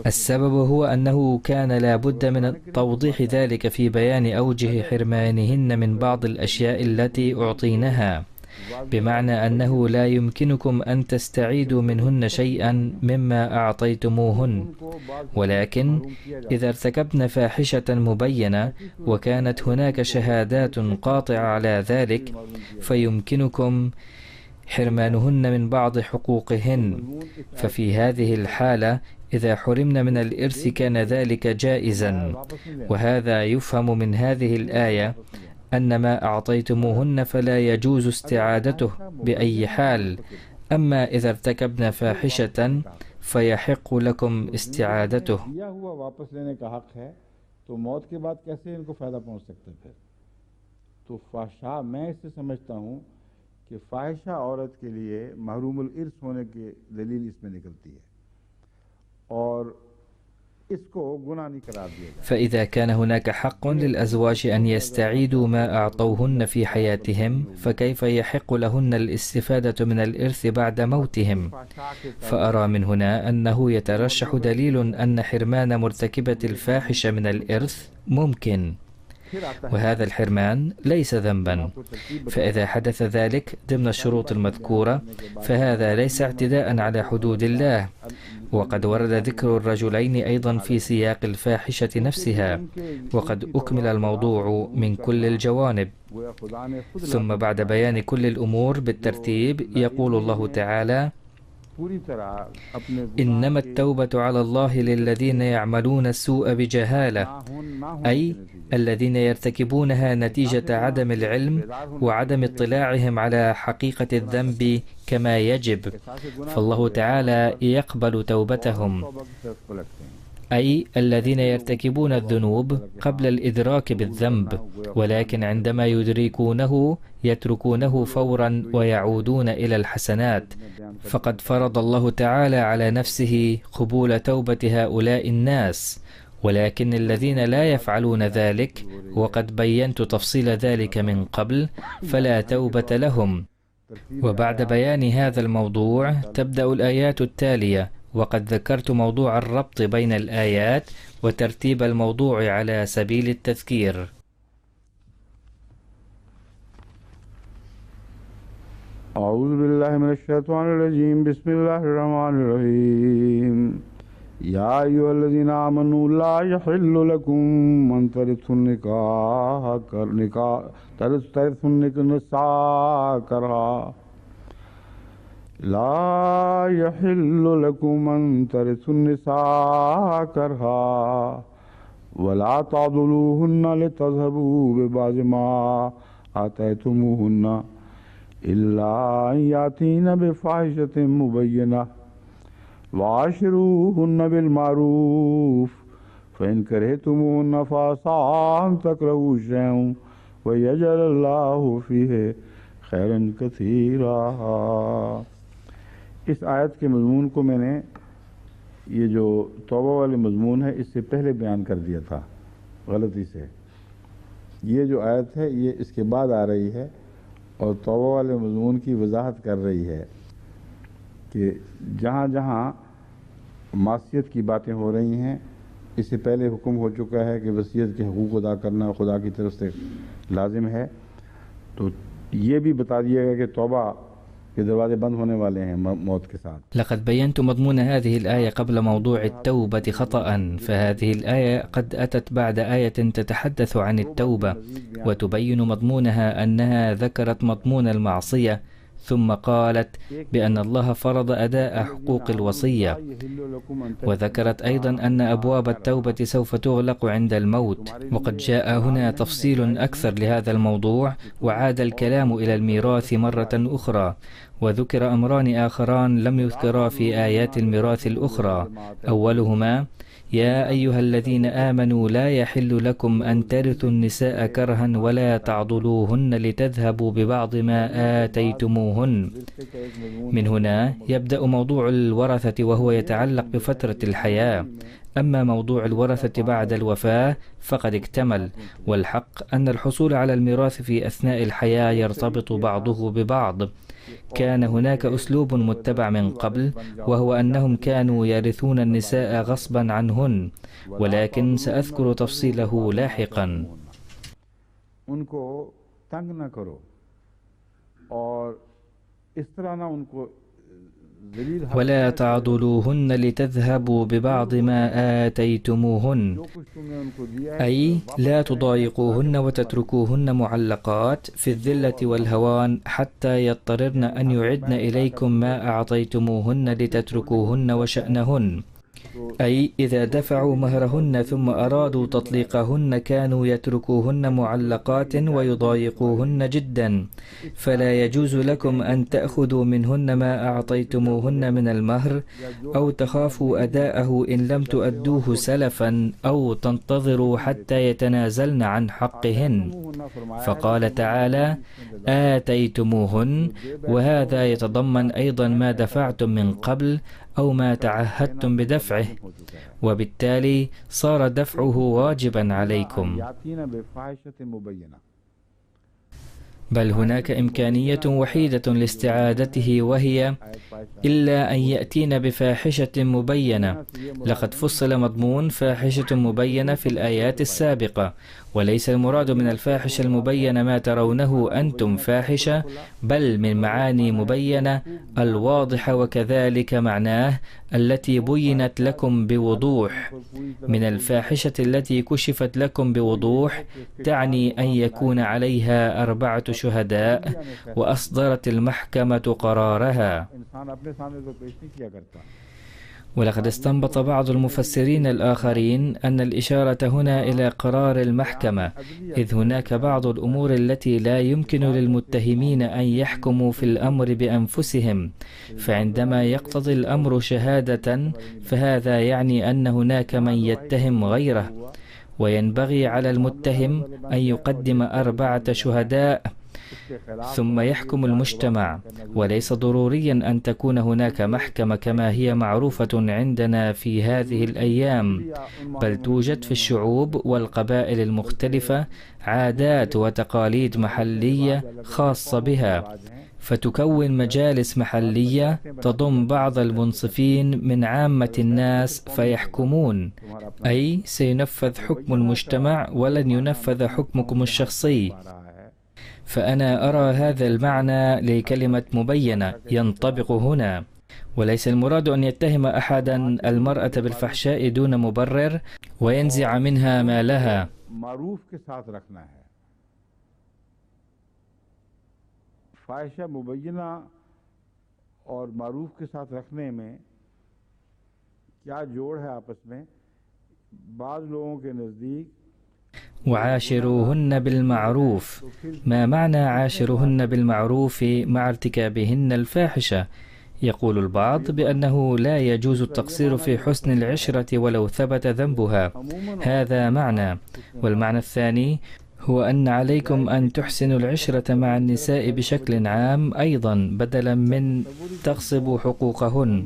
السبب هو أنه كان لا بد من توضيح ذلك في بيان أوجه حرمانهن من بعض الأشياء التي أعطينها، بمعنى أنه لا يمكنكم أن تستعيدوا منهن شيئا مما أعطيتموهن، ولكن إذا ارتكبن فاحشة مبينة وكانت هناك شهادات قاطعة على ذلك فيمكنكم حرمانهن من بعض حقوقهن. ففي هذه الحالة إذا حرمنا من الإرث كان ذلك جائزا. وهذا يفهم من هذه الآية أن ما أعطيتموهن فلا يجوز استعادته بأي حال، أما إذا ارتكبنا فاحشة فيحق لكم استعادته. तो मौत के बाद कैसे इनको फ़ायदा पहुंच सकता है फिर? तो फाहिशा मैं इससे समझता हूँ कि फाहिशा औरत के लिए महरूमुल इर्स होने की दलील इसमें निकलती है और इसको गुनाह नहीं करार दिया जाए। فإذا كان هناك حق للأزواج أن يستعيدوا ما أعطوهن في حياتهم فكيف يحق لهن الاستفادة من الإرث بعد موتهم؟ فأرى من هنا أنه يترشح دليل أن حرمان مرتكبة الفاحشة من الإرث ممكن، وهذا الحرمان ليس ذنبا. فإذا حدث ذلك ضمن الشروط المذكورة فهذا ليس اعتداء على حدود الله. وقد ورد ذكر الرجلين أيضا في سياق الفاحشة نفسها، وقد أكمل الموضوع من كل الجوانب. ثم بعد بيان كل الأمور بالترتيب يقول الله تعالى: إنما التوبة على الله للذين يعملون السوء بجهالة، أي الذين يرتكبونها نتيجة عدم العلم وعدم اطلاعهم على حقيقة الذنب كما يجب، فالله تعالى يقبل توبتهم. أي الذين يرتكبون الذنوب قبل الإدراك بالذنب، ولكن عندما يدركونه يتركونه فورا ويعودون إلى الحسنات. فقد فرض الله تعالى على نفسه قبول توبة هؤلاء الناس، ولكن الذين لا يفعلون ذلك وقد بينت تفصيل ذلك من قبل فلا توبة لهم. وبعد بيان هذا الموضوع تبدأ الآيات التالية، وقد ذكرت موضوع الربط بين الآيات وترتيب الموضوع على سبيل التذكير. أعوذ بالله من الشيطان الرجيم بسم الله الرحمن الرحيم يا أيها الذين آمنوا لا يحل لكم أن ترثوا النساء كرها لا يحل لكم أن ترثوا النساء كرها ولا تعضلوهن لتذهبوا ببعض ما آتيتموهن إلا أن يأتين بفاحشة مبينة وعاشروهن بالمعروف فإن كرهتموهن فعسى أن تكرهوا شيئا ويجعل الله فيه खैरन कसीरा। इस आयत के मज़मून को मैंने ये जो तौबा वाले मज़मून है इससे पहले बयान कर दिया था गलती से। ये जो आयत है ये इसके बाद आ रही है और तौबा वाले मज़मून की वजाहत कर रही है कि जहाँ जहाँ मासियत की बातें हो रही हैं, इससे पहले हुक्म हो चुका है कि वसीयत के हकूक़ अदा करना खुदा की तरफ से लाजिम है, तो ये भी बता दिया गया कि तौबा के दरवाजे बंद होने वाले हैं मौत के साथ। لقد بينت مضمون هذه الآية قبل موضوع التوبة خطأ، فهذه الآية قد أتت بعد آية تتحدث عن التوبة وتبين مضمونها أنها ذكرت مضمون المعصية، ثم قالت بأن الله فرض أداء حقوق الوصية، وذكرت أيضا أن أبواب التوبة سوف تغلق عند الموت. وقد جاء هنا تفصيل أكثر لهذا الموضوع، وعاد الكلام إلى الميراث مرة أخرى، وذكر أمران آخران لم يذكرا في آيات الميراث الأخرى. أولهما: يا أيها الذين آمنوا لا يحل لكم أن ترثوا النساء كرها ولا تعضلوهن لتذهبوا ببعض ما آتيتموهن. من هنا يبدأ موضوع الورثة، وهو يتعلق بفترة الحياة. أما موضوع الورثة بعد الوفاة فقد اكتمل، والحق أن الحصول على الميراث في أثناء الحياة يرتبط بعضه ببعض. كان هناك أسلوب متبع من قبل، وهو أنهم كانوا يرثون النساء غصبا عنهن، ولكن سأذكر تفصيله لاحقا. ولا تعضلوهن لتذهبوا ببعض ما آتيتموهن، أي لا تضايقوهن وتتركوهن معلقات في الذلة والهوان حتى يضطررن أن يعدن إليكم ما أعطيتموهن لتتركوهن وشأنهن. أي إذا دفعوا مهرهن ثم أرادوا تطليقهن كانوا يتركوهن معلقات ويضايقوهن جدا، فلا يجوز لكم أن تأخذوا منهن ما أعطيتموهن من المهر، أو تخافوا أداءه إن لم تؤدوه سلفا، أو تنتظروا حتى يتنازلن عن حقهن. فقال تعالى: آتيتموهن، وهذا يتضمن أيضا ما دفعتم من قبل أو ما تعهدتم بدفعه، وبالتالي صار دفعه واجبا عليكم. بل هناك إمكانية وحيدة لاستعادته، وهي إلا أن يأتين بفاحشة مبينة. لقد فصل مضمون فاحشة مبينة في الآيات السابقة، وليس المراد من الفاحشة المبينة ما ترونه أنتم فاحشة، بل من معاني مبينة الواضحة، وكذلك معناه التي بينت لكم بوضوح. من الفاحشة التي كشفت لكم بوضوح تعني أن يكون عليها 4 شهداء وأصدرت المحكمة قرارها. ولقد استنبط بعض المفسرين الآخرين أن الإشارة هنا إلى قرار المحكمة، إذ هناك بعض الأمور التي لا يمكن للمتهمين أن يحكموا في الأمر بأنفسهم، فعندما يقتضي الأمر شهادة فهذا يعني أن هناك من يتهم غيره، وينبغي على المتهم أن يقدم 4 شهداء ثم يحكم المجتمع. وليس ضروريا أن تكون هناك محكمة كما هي معروفة عندنا في هذه الأيام، بل توجد في الشعوب والقبائل المختلفة عادات وتقاليد محلية خاصة بها، فتكون مجالس محلية تضم بعض المنصفين من عامة الناس فيحكمون، أي سينفذ حكم المجتمع ولن ينفذ حكمكم الشخصي. فأنا أرى هذا المعنى لكلمة مبينة ينطبق هنا، وليس المراد أن يتهم أحدا المرأة بالفحشاء دون مبرر وينزع منها ما لها. फाहिशा मुबय्यना और मारूफ के साथ रखने में क्या जोड़ है आपस में? बाज़ लोगों के नज़दीक وعاشروهن بالمعروف. ما معنى عاشروهن بالمعروف مع ارتكابهن الفاحشة؟ يقول البعض بأنه لا يجوز التقصير في حسن العشرة ولو ثبت ذنبها، هذا معنى. والمعنى الثاني هو أن عليكم أن تحسنوا العشرة مع النساء بشكل عام أيضا بدلا من تغصبوا حقوقهن.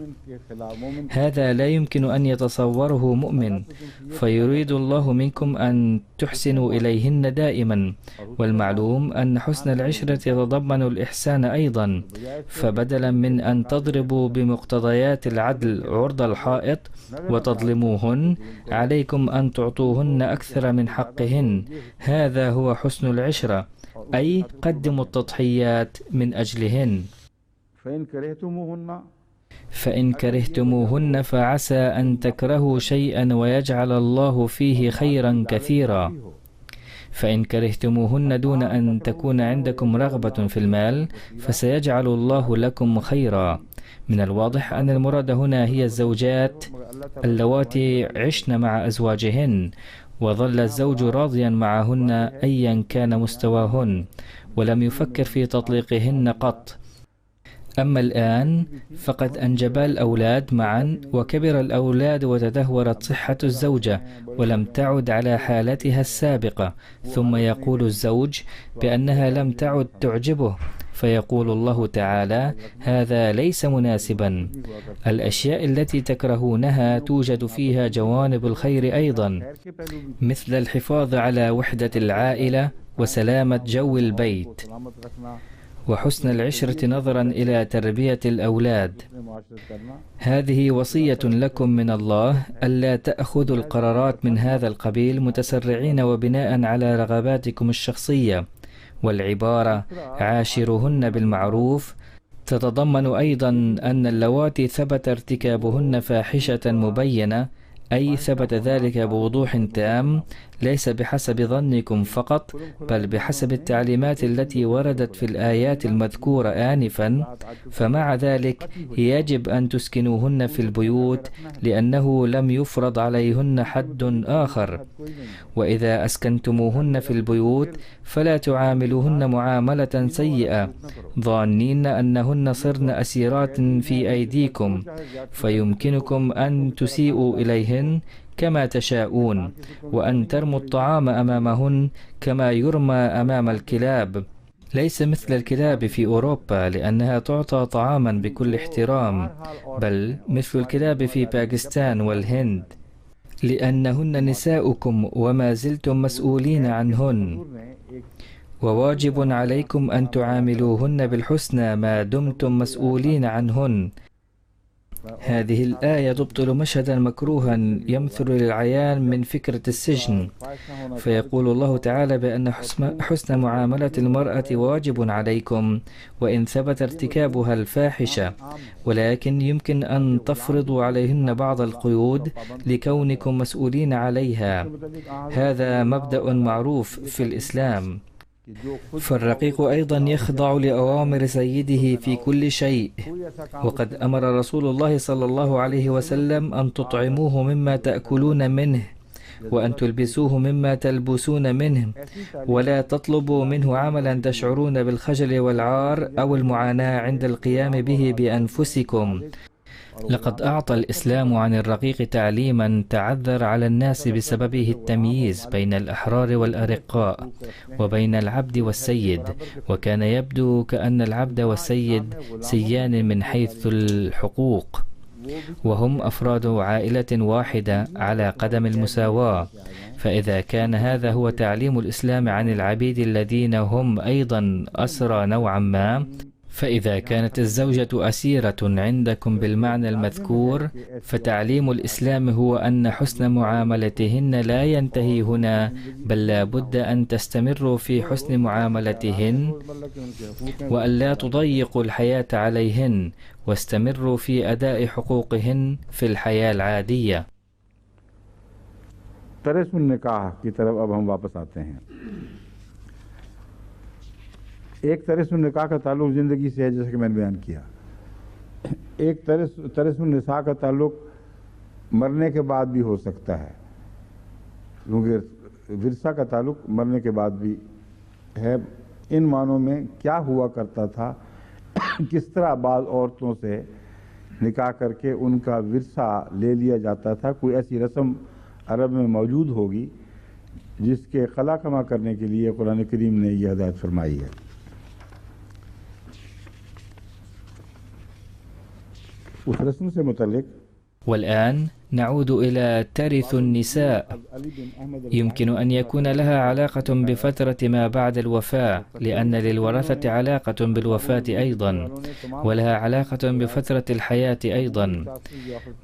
هذا لا يمكن أن يتصوره مؤمن، فيريد الله منكم أن تحسنوا إليهن دائما، والمعلوم أن حسن العشرة يتضمن الإحسان أيضا، فبدلا من أن تضربوا بمقتضيات العدل عرض الحائط وتظلموهن، عليكم أن تعطوهن أكثر من حقهن. هذا هو حسن العشرة، أي قدموا التضحيات من أجلهن. فإن كرهتموهن فعسى أن تكرهوا شيئا ويجعل الله فيه خيرا كثيرا. فإن كرهتموهن دون أن تكون عندكم رغبة في المال فسيجعل الله لكم خيرا. من الواضح أن المراد هنا هي الزوجات اللواتي عشن مع أزواجهن وظل الزوج راضيا معهن أيا كان مستواهن، ولم يفكر في تطليقهن قط. أما الآن فقد أنجبا الأولاد معا، وكبر الأولاد وتدهورت صحة الزوجة ولم تعد على حالتها السابقة، ثم يقول الزوج بأنها لم تعد تعجبه، فيقول الله تعالى: هذا ليس مناسبا. الأشياء التي تكرهونها توجد فيها جوانب الخير أيضا، مثل الحفاظ على وحدة العائلة وسلامة جو البيت وحسن العشرة نظرا إلى تربية الأولاد. هذه وصية لكم من الله ألا تأخذوا القرارات من هذا القبيل متسرعين وبناء على رغباتكم الشخصية. والعبارة عاشرهن بالمعروف تتضمن أيضا أن اللواتي ثبت ارتكابهن فاحشة مبينة، أي ثبت ذلك بوضوح تام، ليس بحسب ظنكم فقط، بل بحسب التعليمات التي وردت في الآيات المذكورة آنفا. فمع ذلك يجب أن تسكنوهن في البيوت، لأنه لم يفرض عليهن حد آخر. وإذا أسكنتموهن في البيوت فلا تعاملوهن معاملة سيئة، ظانين أنهن صرن أسيرات في أيديكم، فيمكنكم أن تسيئوا إليهن كما تشاءون، وأن ترموا الطعام أمامهن كما يرمى أمام الكلاب، ليس مثل الكلاب في أوروبا لأنها تعطى طعاما بكل احترام، بل مثل الكلاب في باكستان والهند، لأنهن نساؤكم وما زلتم مسؤولين عنهن، وواجب عليكم أن تعاملوهن بالحسنى ما دمتم مسؤولين عنهن. هذه الآية تبطل مشهدا مكروها يمثل للعيان من فكرة السجن، فيقول الله تعالى بأن حسن معاملة المرأة واجب عليكم وإن ثبت ارتكابها الفاحشة، ولكن يمكن أن تفرضوا عليهن بعض القيود لكونكم مسؤولين عليها. هذا مبدأ معروف في الإسلام. فالرقيق أيضا يخضع لأوامر سيده في كل شيء، وقد أمر رسول الله صلى الله عليه وسلم أن تطعموه مما تأكلون منه، وأن تلبسوه مما تلبسون منه، ولا تطلبوا منه عملا تشعرون بالخجل والعار أو المعاناة عند القيام به بأنفسكم. لقد أعطى الإسلام عن الرقيق تعليما تعذر على الناس بسببه التمييز بين الأحرار والأرقاء وبين العبد والسيد، وكان يبدو كأن العبد والسيد سيان من حيث الحقوق، وهم أفراد عائلة واحدة على قدم المساواة. فإذا كان هذا هو تعليم الإسلام عن العبيد الذين هم أيضا أسرى نوعا ما، فإذا كانت الزوجة أسيرة عندكم بالمعنى المذكور، فتعليم الإسلام هو أن حسن معاملتهن لا ينتهي هنا، بل لا بد أن تستمروا في حسن معاملتهن، وأن لا تضيقوا الحياة عليهن، واستمروا في أداء حقوقهن في الحياة العادية. तरस निकाह की तरफ अब हम वापस आते हैं। एक तरस निकाह का ताल्लुक ज़िंदगी से है, जैसा कि मैंने बयान किया। एक तरस निसाह का ताल्लुक मरने के बाद भी हो सकता है, क्योंकि विरसा का ताल्लुक मरने के बाद भी है। इन मानों में क्या हुआ करता था, किस तरह बाज़ औरतों से निकाह करके उनका विरसा ले लिया जाता था। कोई ऐसी रस्म अरब में मौजूद होगी जिसके कला कमा करने के लिए कुरान करीम ने यह हिदायत फरमाई है। उस रस्म से मुतल्लिक والآن نعود إلى ترث النساء. يمكن أن يكون لها علاقة بفترة ما بعد الوفاة، لأن للورثة علاقة بالوفاة أيضا، ولها علاقة بفترة الحياة أيضا.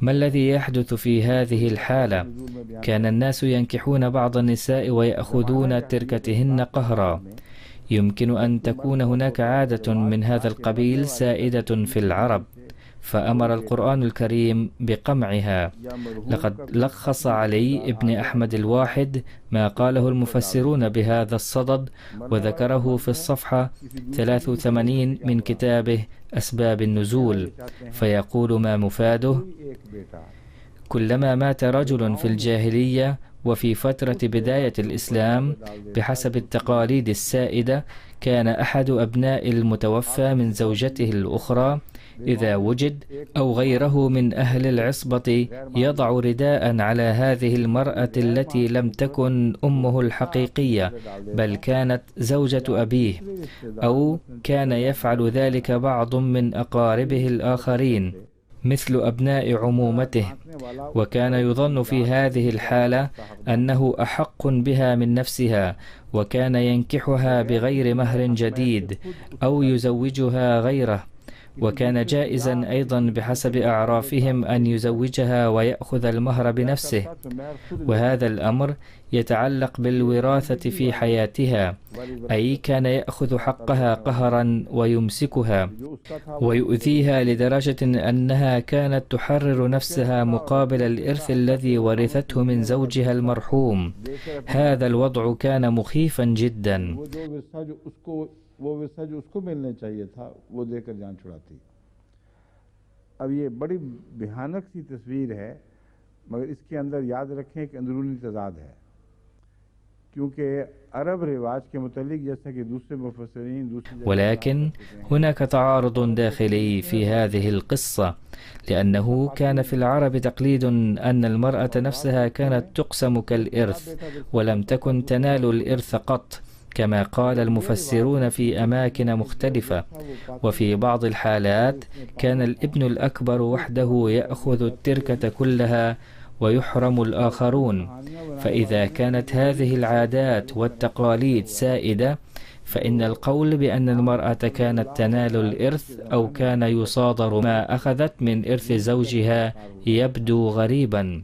ما الذي يحدث في هذه الحالة؟ كان الناس ينكحون بعض النساء ويأخذون تركتهن قهرا. يمكن أن تكون هناك عادة من هذا القبيل سائدة في العرب، فأمر القرآن الكريم بقمعها. لقد لخص علي ابن أحمد الواحد ما قاله المفسرون بهذا الصدد، وذكره في الصفحة 83 من كتابه أسباب النزول، فيقول ما مفاده: كلما مات رجل في الجاهلية وفي فترة بداية الإسلام بحسب التقاليد السائدة، كان أحد أبناء المتوفى من زوجته الأخرى إذا وجد أو غيره من أهل العصبة يضع رداء على هذه المرأة التي لم تكن أمه الحقيقية بل كانت زوجة أبيه، أو كان يفعل ذلك بعض من أقاربه الآخرين مثل أبناء عمومته، وكان يظن في هذه الحالة أنه أحق بها من نفسها، وكان ينكحها بغير مهر جديد أو يزوجها غيره. وكان جائزا أيضا بحسب أعرافهم أن يزوجها ويأخذ المهر بنفسه، وهذا الأمر يتعلق بالوراثة في حياتها، أي كان يأخذ حقها قهرا ويمسكها ويؤذيها لدرجة أنها كانت تحرر نفسها مقابل الإرث الذي ورثته من زوجها المرحوم. هذا الوضع كان مخيفا جدا. वो विरसा जो उसको मिलने चाहिए था वो देकर जान छुड़ाती। अब ये बड़ी भयानक सी तस्वीर है, मगर इसके अंदर याद रखें कि अंदरूनी तजाद है, क्योंकि अरब रिवाज के मुतालिक जैसा कि दूसरे मुफस्सिरीन ولكن هناك تعارض داخلي في هذه القصة، لأنه كان في العرب تقليد أن المرأة نفسها كانت تقسم كالإرث ولم تكن تنال الإرث قط، كما قال المفسرون في أماكن مختلفة. وفي بعض الحالات كان الابن الأكبر وحده يأخذ التركة كلها ويحرم الآخرون. فإذا كانت هذه العادات والتقاليد سائدة، فإن القول بأن المرأة كانت تنال الإرث أو كان يصادر ما أخذت من إرث زوجها يبدو غريبا.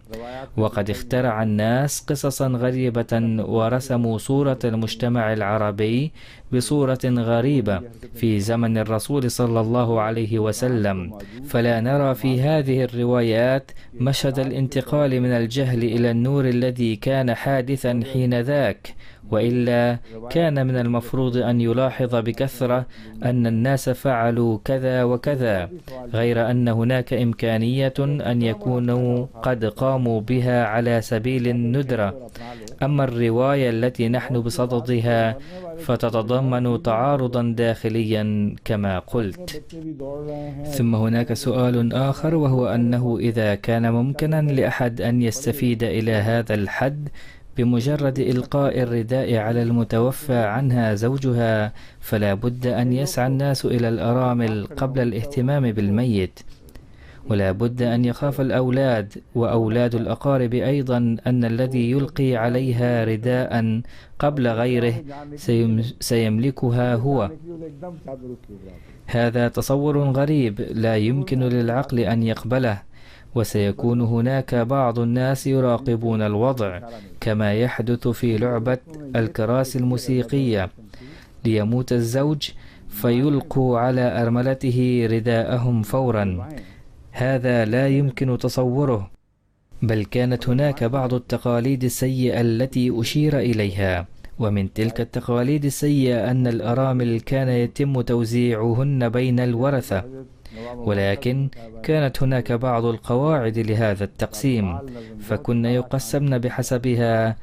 وقد اخترع الناس قصصا غريبة ورسموا صورة المجتمع العربي بصورة غريبة في زمن الرسول صلى الله عليه وسلم، فلا نرى في هذه الروايات مشهد الانتقال من الجهل إلى النور الذي كان حادثا حين ذاك. وإلا كان من المفروض أن يلاحظ بكثرة أن الناس فعلوا كذا وكذا، غير أن هناك إمكانية أن يكونوا قد قاموا بها على سبيل الندرة. أما الرواية التي نحن بصددها فتتضمن تعارضا داخليا كما قلت. ثم هناك سؤال آخر، وهو أنه إذا كان ممكنا لأحد أن يستفيد إلى هذا الحد بمجرد إلقاء الرداء على المتوفى عنها زوجها، فلا بد أن يسعى الناس إلى الأرامل قبل الاهتمام بالميت، ولا بد أن يخاف الأولاد وأولاد الأقارب أيضا أن الذي يلقي عليها رداء قبل غيره سيملكها هو. هذا تصور غريب لا يمكن للعقل أن يقبله، وسيكون هناك بعض الناس يراقبون الوضع كما يحدث في لعبة الكراسي الموسيقية، ليموت الزوج فيلقوا على أرملته رداءهم فورا. هذا لا يمكن تصوره، بل كانت هناك بعض التقاليد السيئة التي أشير إليها، ومن تلك التقاليد السيئة أن الأرامل كان يتم توزيعهن بين الورثة، ولكن كانت هناك بعض القواعد لهذا التقسيم، فكن يقسمن بحسبها،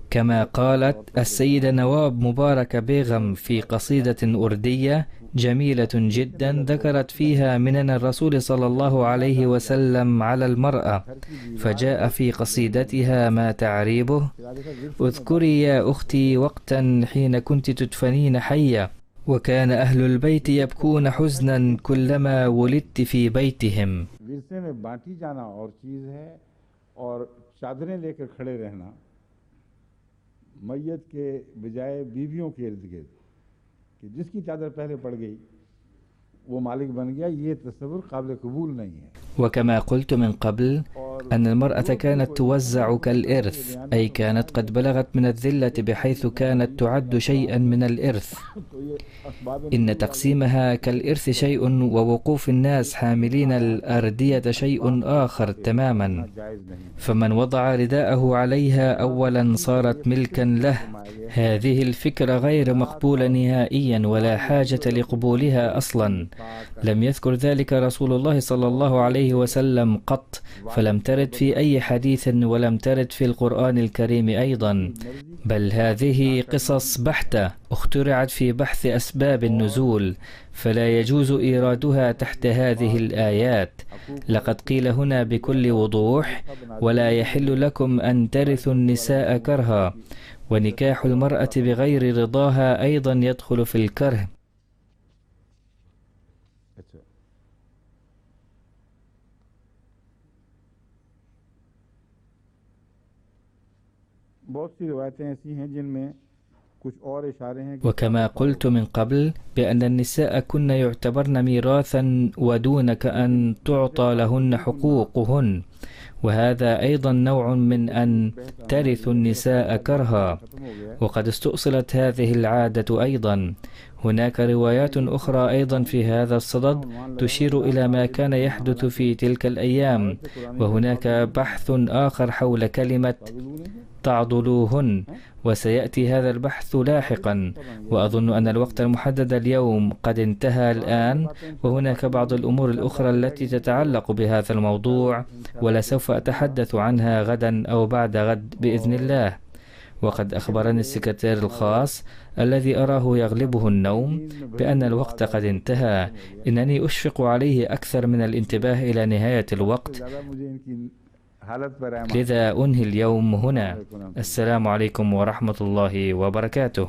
كما قالت السيدة نواب مبارك بيغم في قصيدة أردية: جميلة جدا ذكرت فيها منن الرسول صلى الله عليه وسلم على المرأة، فجاء في قصيدتها ما تعريبه: اذكري يا أختي وقتا حين كنت تدفنين حية، وكان أهل البيت يبكون حزنا كلما ولدت في بيتهم. विरसे में बांटी जाना और चीज है, और चादरें लेकर खड़े रहना मैयत के बजाय बीवियों के इर्द गिर्द, कि जिसकी चादर पहले पड़ गई वो मालिक बन गया, ये तस्वुर काबिल कबूल नहीं है। وكما قلت من قبل أن المرأة كانت توزع كالإرث، أي كانت قد بلغت من الذلة بحيث كانت تعد شيئا من الإرث. إن تقسيمها كالإرث شيء، ووقوف الناس حاملين الأردية شيء آخر تماما. فمن وضع رداءه عليها أولا صارت ملكا له. هذه الفكرة غير مقبولة نهائيا ولا حاجة لقبولها أصلا. لم يذكر ذلك رسول الله صلى الله عليه وسلم قط، فلم ترد في أي حديث ولم ترد في القرآن الكريم أيضا، بل هذه قصص بحتة اخترعت في بحث أسباب النزول، فلا يجوز إيرادها تحت هذه الآيات. لقد قيل هنا بكل وضوح: ولا يحل لكم أن ترثوا النساء كرها، ونكاح المرأة بغير رضاها أيضا يدخل في الكره. وكما قلت من قبل بأن النساء كن يعتبرن ميراثا ودونك أن تعطى لهن حقوقهن، وهذا أيضا نوع من أن ترث النساء كرها، وقد استؤصلت هذه العادة أيضا. هناك روايات أخرى أيضا في هذا الصدد تشير إلى ما كان يحدث في تلك الأيام، وهناك بحث آخر حول كلمة تعضلوهن، وسيأتي هذا البحث لاحقا. وأظن أن الوقت المحدد اليوم قد انتهى الآن، وهناك بعض الأمور الأخرى التي تتعلق بهذا الموضوع ولسوف أتحدث عنها غدا أو بعد غد بإذن الله. وقد أخبرني السكرتير الخاص الذي أراه يغلبه النوم بأن الوقت قد انتهى. إنني أشفق عليه أكثر من الانتباه إلى نهاية الوقت، لذا أنهي اليوم هنا. السلام عليكم ورحمة الله وبركاته.